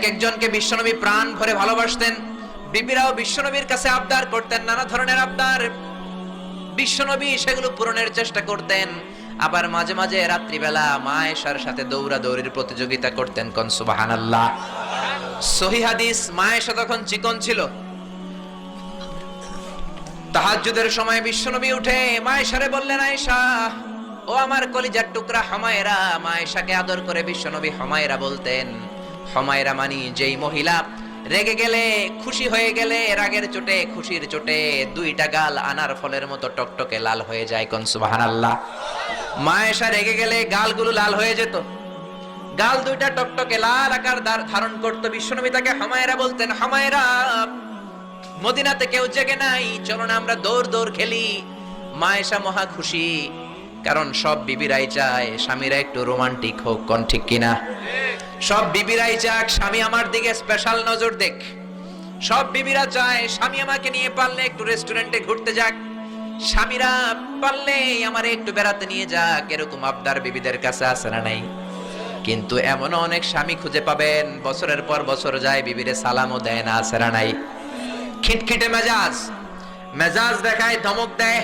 একজনকে বিশ্বনবী প্রাণ ভরে ভালোবাসতেন। বিবিরাও বিশ্বনবীর কাছে আবদার করতেন, নানা ধরনের আবদার। বিশ্বনবী সেগুলো পূরণের চেষ্টা করতেন। আবার মাঝে মাঝে রাত্রিবেলা মায়েশার সাথে দৌড়াদৌড়ির প্রতিযোগিতা করতেন। কোন সুবহানাল্লাহ! সহিহ হাদিস, মায়েশা তখন চিকন ছিল। তাহাজ্জুদের সময় বিশ্বনবী উঠে মায়েশারে বললেন, আয়েশা, ও আমার কলিজার টুকরা হুমায়রা। মায়েশাকে আদর করে বিশ্বনবী হুমায়রা বলতেন। হুমায়রা মানি যেই মহিলা রেগে গেলে, খুশি হয়ে গেলে, রাগের চোটে, খুশির চোটে দুইটা গাল আনার ফলের মতো টকটকে লাল হয়ে যায়। কোন সুবহানাল্লাহ! মায়েশা রেগে গেলে গালগুলো লাল হয়ে যেত, গাল দুইটা টকটকে লাল আকার ধারণ করত। বিশ্বনবী তাকে হুমায়রা বলতেন, হুমায়রা, মদিনাতে কেউ জেগে নাই, চলো না আমরা দৌড় দৌড় খেলি। মায়েশা মহা খুশি, কারণ সব বিবিরাই চায় স্বামীরা একটু রোমান্টিক হোক। কোন ঠিক কিনা? সব বিবিরাই চায় স্বামী আমার দিকে স্পেশাল নজর দেখ। সব বিবিরা চায় স্বামী আমাকে নিয়ে পারলে একটু রেস্টুরেন্টে ঘুরতে যাক, স্বামীরা পারলে আমারে একটু বেড়াতে নিয়ে যাক। এরকম আবদার বিবিদের কাছে আছে না নাই? কিন্তু এমনও অনেক স্বামী খুঁজে পাবেন, বছরের পর বছর যায়, বিবিরে সালামও দেয় না। আছে না নাই? খিটখিটে মেজাজ দেখায়, ধমক দেয়,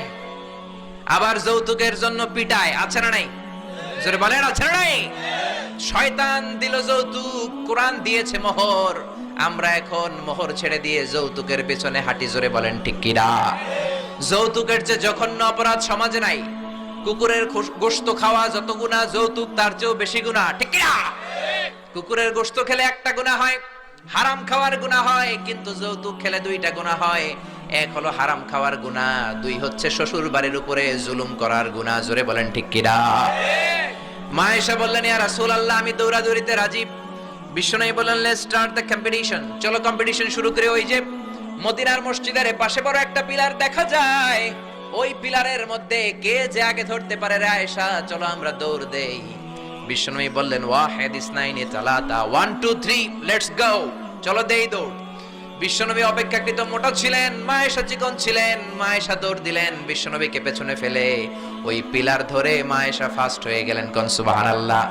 আবার যৌতুকের জন্য পিটায়। আছে না নাই? জোরে বলেন, আছে না নাই? শয়তান দিল যৌতুক, কোরআন দিয়েছে মোহর। আমরা এখন মোহর ছেড়ে দিয়ে যৌতুকের পেছনে হাঁটি। জোরে বলেন ঠিক কিনা? যৌতুকের যে জঘন্য অপরাধ সমাজে নাই। কুকুরের গোশত খাওয়া যত গুনাহ, যৌতুক তার চেয়েও বেশি গুনাহ। ঠিক কিনা? কুকুরের গোশত খেলে একটা গুনাহ হয়, হারাম খাওয়ার গুনাহ হয়, কিন্তু যৌতুক খেলে দুইটা গুনাহ হয়। এক হলো হারাম খাওয়ার গুনাহ, দুই হচ্ছে শ্বশুর বাড়ির উপরে জুলুম করার গুনাহ। জোরে বলেন ঠিক কিনা? মায়েশা বললেন, ইয়া রাসূলুল্লাহ, আমি দৌড়াদৌড়িতে রাজি। বিশ্বনবী বললেন, লেটস স্টার্ট দ্য কম্পিটিশন, চলো কম্পিটিশন শুরু করে। ওই যে মদিনার মসজিদের পাশে বড় একটা পিলার দেখা যায়, ওই পিলারের মধ্যে কে যে আগে ধরতে পারে রে আয়েশা, চলো আমরা দৌড় দেই। বিশ্বনবী বললেন, ওয়াহিদ ইসনাইনি তালাতা, 1 2 3 লেটস গো, চলো দেই দৌড়। বিশ্বনবী অপেক্ষাকৃত মোটা ছিলেন, মায়েশা চিকন ছিলেন। মায়েশা দৌড় দিলেন, বিশ্বনবীকে পেছনে ফেলে ওই পিলার ধরে মায়েশা ফার্স্ট হয়ে গেলেন। কোন সুবহানাল্লাহ!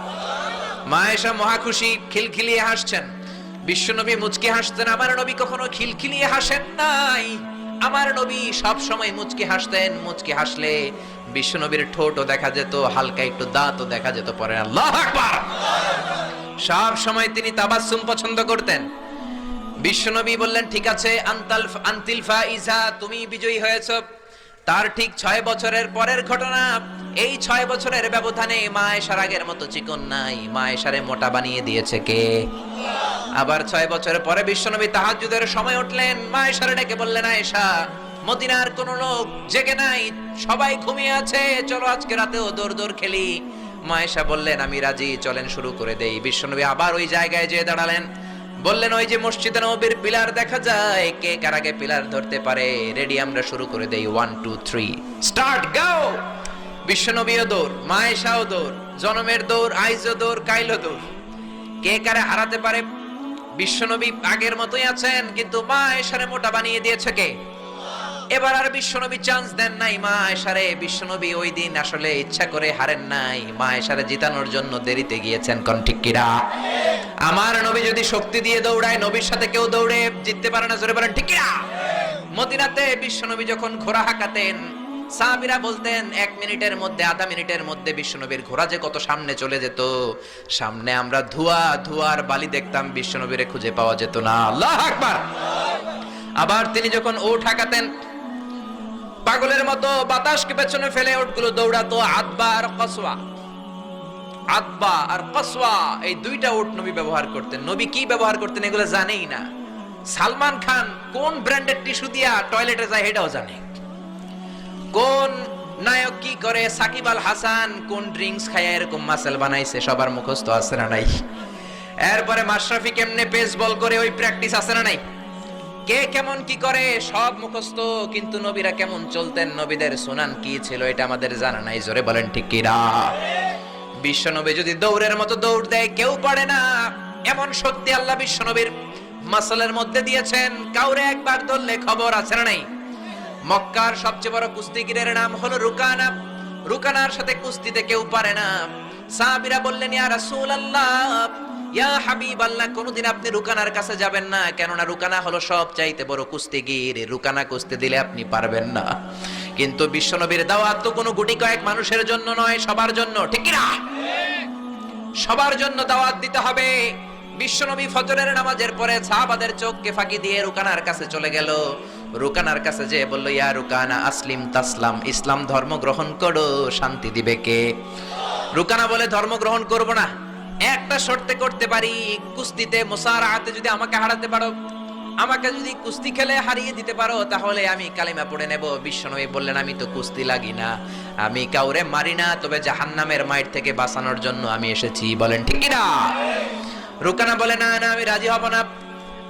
মায়েশা মহা খুশি, খিলখিলিয়ে হাসছেন। বিশ্বনবী মুচকি হাসতেন। আমার নবী কখনো খিলখিলিয়ে হাসেন নাই। আমার নবী সব সময় মুচকি হাসতেন। মুচকি হাসলে বিশ্বনবীর ঠোঁটও দেখা যেত, হালকা একটু দাঁতও দেখা যেত। পরে আল্লাহু আকবার! সব সময় তিনি তাবাসসুম পছন্দ করতেন। বিশ্বনবী বললেন, ঠিক আছে, আনতিল ফাইজা, তুমি বিজয়ী হয়েছো। তার ঠিক 6 বছরের পরের ঘটনা। এই 6 বছরের ব্যবধানে মায়েশার আগের মতো চিকন নাই, মায়েশারে মোটা বানিয়ে দিয়েছে কে? আবার 6 বছরের পরে বিশ্বনবী তাহাজ্জুদের সময় উঠলেন, মায়েশারে ডেকে বললেন, আয়েশা, মদিনার কোন লোক জেগে নাই, সবাই ঘুমিয়ে আছে, চলো আজকে রাতেও দৌড় দৌড় খেলি। মায়েশা বললেন, আমি রাজি, চলেন শুরু করে দেই। বিশ্বনবী আবার ওই জায়গায় যেয়ে দাঁড়ালেন, বললেন, ওই যে মসজিদে নববীর পিলার দেখা যায়, কে কার আগে পিলার ধরতে পারে? রেডি, আমরা শুরু করে দেই। 1 2 3 স্টার্ট, গো! বিশ্বনবীও দৌড়, মায়েশাও দৌড়, জনমের দৌড়, আইজও দৌড়, কাইলও দৌড়। কে কারে হারাতে পারে? বিশ্বনবী আগের মতোই আছেন, কিন্তু মায়েশারে মোটা বানিয়ে দিয়েছে কে? এবার আর বিশ্বনবী চান্স দেন নাই মায়েশারে। বিশ্বনবী ওই দিন আসলে ইচ্ছা করে হারেন নাই, মায়েশারে জিতানোর জন্য দেরিতে গিয়েছেন। কোন ঠিক কিনা? আমার নবী যদি শক্তি দিয়ে দৌড়ায়, নবীর সাথে কেউ দৌড়ে জিততে পারে না। জোরে বলেন ঠিক কিনা? মদিনাতে বিশ্বনবী যখন ঘোড়া হাঁকাতেন, সাহাবীরা বলতেন 1 মিনিটের মধ্যে, আধা মিনিটের মধ্যে বিশ্বনবীর ঘোড়া যে কত সামনে চলে যেত, সামনে আমরা ধোঁয়ার বালি দেখতাম, বিশ্বনবীরে খুঁজে পাওয়া যেত না। আল্লাহু আকবার। আবার তিনি যখন ওঠ হাঁকাতেন, পাগলের মতো বাতাসকে পেছনে ফেলে ওঠগুলো দৌড়াতো। আদবা আর কসওয়া, এই দুইটা ওট নবী ব্যবহার করতেন। নবী কি ব্যবহার করতেন এগুলো জানেই না। সালমান খান কোন ব্র্যান্ডের টিস্যু দিয়া টয়লেটে যায় এটাও জানে। কোন নায়ক কি করে, সাকিব আল হাসান কোন ড্রিঙ্কস খায় এরকম মাসেল বানাইছে, সবার মুখস্থ আছে না নাই? এরপরে মাশরাফি কেমনে পেস বল করে, ওই প্র্যাকটিস আছে না নাই? কে কেমন কি করে সব মুখস্থ, কিন্তু নবীরা কেমন চলতেন, নবীদের সুনান কি ছিল এটা আমাদের জানা নাই। জোরে বলেন ঠিক কি না? বিশ্বনবী যদি দৌড়ের মতো দৌড় দেয় কেউ পারে না, এমন শক্তি আল্লাহ বিশ্বনবীর মাসলের মধ্যে দিয়েছেন। কাউরে একবার ধরলে খবর আছে না নাই? মক্কার সবচেয়ে বড় কুস্তিগিরের নাম হলো রুকানা। রুকানার সাথে কুস্তিতে কেউ পারে না। সাহাবীরা বললেন, ইয়া রাসূলুল্লাহ, ইয়া হাবিবাল্লাহ, কোনদিন আপনি রুকানার কাছে যাবেন না, কেননা রুকানা হলো সবচাইতে বড় কুস্তিগির, রুকানা কুস্তি দিলে আপনি পারবেন না। কিন্তু বিশ্বনবীর দাওয়াত তো কোনো গুটি কয়েক মানুষের জন্য নয়, সবার জন্য, ঠিক কি না? সবার জন্য দাওয়াত দিতে হবে। বিশ্বনবী ফজরের নামাজের পরে সাহাবাদের চোখকে ফাঁকি দিয়ে রুকানার কাছে চলে গেল। রুকানার কাছে যে বলল, ইয়া রুকানা আসলিম তাসলাম, ইসলাম ধর্ম গ্রহণ করো, শান্তি দিবে কে? রুকানা বলে, ধর্ম গ্রহণ করব না, একটা শর্তে করতে পারি, কুস্তিতে মুসারাআতে যদি আমাকে হারাতে পারো, আমাকে যদি কুস্তি খেলে হারিয়ে দিতে পারো, তাহলে আমি কালিমা পড়ে নেব। বিশ্বনবী বললেন, আমি তো কুস্তি লাগি না, আমি কাউরে মারি না, তবে জাহান্নামের মাইর থেকে বাঁচানোর জন্য আমি এসেছি। বলেন ঠিক কি না? রুকানা বলে, না না, আমি রাজি হব না,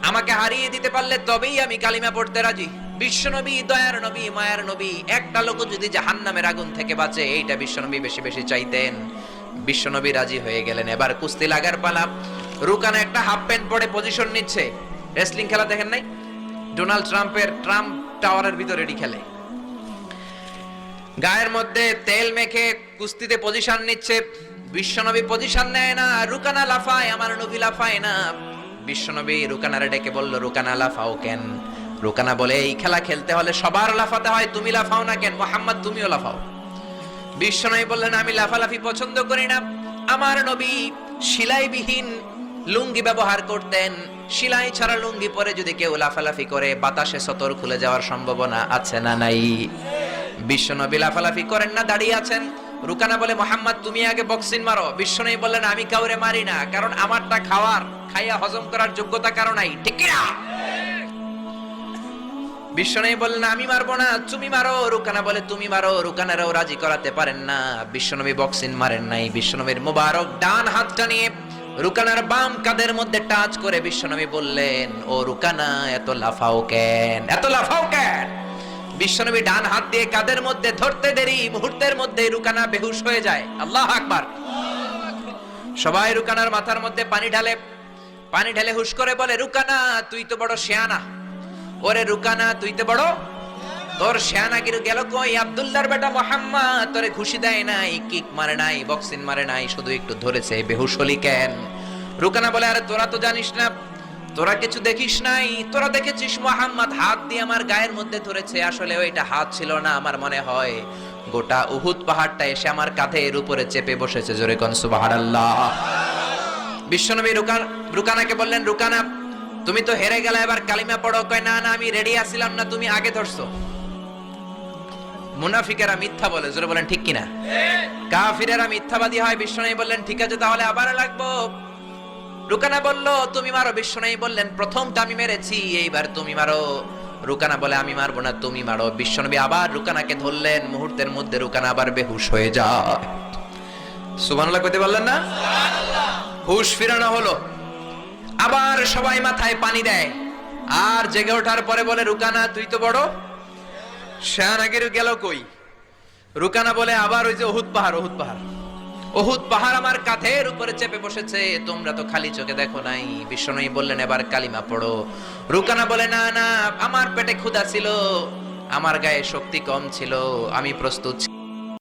আমাকে হারিয়ে দিতে পারলে তবেই আমি কালিমা পড়তে রাজি। বিশ্বনবী দয়ার নবী, মায়ার নবী, একটা লোক যদি জাহান্নামের আগুন থেকে বাঁচে, এইটা বিশ্বনবী বেশি বেশি চাইতেন। বিশ্বনবী রাজি হয়ে গেলেন। এবার কুস্তি লাগার পালা। রুকানা একটা হাফ প্যান্ট পরে পজিশন নিচ্ছে। রেসলিং খেলা দেখেন নাই? ডোনাল্ড ট্রাম্পের ট্রাম্প টাওয়ারের ভিতরে এটি খেলে, গায়ের মধ্যে তেল মেখে কুস্তিতে পজিশন নিচ্ছে। বিশ্বনবী পজিশন নেয় না, রুকানা লাফায়, আমার নবী লাফায় না। বিশ্বনবী রুকানারে ডেকে বলল, রুকানা লাফাও কেন? রুকানা বলে, এই খেলা খেলতে হলে সবার লাফাতে হয়, তুমি লাফাও না কেন? মোহাম্মদ তুমিও লাফাও। বিশ্বনবী বললেন, আমি লাফালাফি পছন্দ করি না। আমার নবী সেলাইবিহীন লুঙ্গি ব্যবহার করতেন। সেলাই ছাড়া লুঙ্গি পরে যদি কেউ লাফালাফি করে, বাতাসে সতর খুলে যাওয়ার সম্ভাবনা আছে না নাই? বিশ্বনবী লাফালাফি করেন না, দাঁড়িয়ে আছেন। রুকানা বলে, মোহাম্মদ তুমি আগে বক্সিং মারো। বিশ্বনবী বললেন, আমি কাউরে মারি না, কারণ আমারটা খাইয়া হজম করার যোগ্যতা কারো নাই, ঠিক কি না? বিশ্বনবী বললেন, আমি মারবো না, তুমি মারো। রুকানা বলে, তুমি মারো। রুকানারাও রাজি করাতে পারেন না। বিশ্বনবী বক্সিং মারেন নাই। বিশ্বনবীর মোবারক ডান হাতটা নিয়ে রুকানার বাম কাঁধের মধ্যে টাচ করে বিশ্বনবী বললেন, ও রুকানা, এত লাফাও কেন, এত লাফাও কেন? বিশ্বনবী ডান হাত দিয়ে কাঁধের মধ্যে ধরতে দেরি, মুহূর্তের মধ্যে রুকানা বেহুশ হয়ে যায়। আল্লাহু আকবার। সবাই রুকানার মাথার মধ্যে পানি ঢেলে হুশ করে বলে, রুকানা, তুই তো বড় শিয়ানা। ওরে রুকানা, তুই তো বড়, তোর শিয়ানাগিরি গেল কই? আব্দুল্লাহর বেটা মুহাম্মদ তোরে ঘুষি দেয় নাই, কিক মারে নাই, বক্সিং মারে নাই, শুধু একটু ধরেছে, বেহুশ হলি কেন? রুকানা বলে, আরে তোরা তো জানিস না, তোরা কিছু দেখিস নাই, তোরা দেখেছিস মুহাম্মদ হাত দিয়ে আমার গায়ের মধ্যে ধরেছে। আসলে ওইটা হাত ছিল না, আমার মনে হয় গোটা উহুদ পাহাড়টা এসে আমার কাঁধের উপরে চেপে বসেছে। জোরে কোন সুবহানাল্লাহ। বিশ্বনবী রুকানাকে বললেন, রুকানা, তুমি তো হেরে গেলে, এবার কালিমা পড়ো। কয়, না না, আমি রেডি আছিলাম না, তুমি আগে ধরছো। মুনাফিকেরা মিথ্যা বলে। জোরে বলেন ঠিক কিনা? কাফিরেরা মিথ্যাবাদী হয়। বিশ্বনবী বললেন, ঠিক আছে, তাহলে আবার লাগবো। রুকানা বলল, তুমি মারো। বিশ্বনবী বললেন, প্রথমটা আমি মেরেছি, এইবার তুমি মারো। রুকানা বলে, আমি মারবো না, তুমি মারো। বিশ্বনবী আবার রুকানাকে ধরলেন। মুহূর্তের মধ্যে রুকানা আবার বেহুশ হয়ে যায়। সুবহানাল্লাহ কইতে বললেন না? হুশ ফিরানো হলো। আবার সবাই মাথায় পানি দেয়, আর জেগে ওঠার পরে বলে, রুকানা, তুই তো বড় শিয়ানাগিরি গেল কই? রুকানা বলে, আবার ওই যে উহুদ পাহাড় আমার কাঁধের উপরে চেপে বসেছে, তোমরা তো খালি চোখে দেখো নাই। বিশ্বনবী বললেন, এবার কালিমা পড়ো। রুকানা বলে, না না, আমার পেটে ক্ষুধা ছিল, আমার গায়ে শক্তি কম ছিল, আমি প্রস্তুত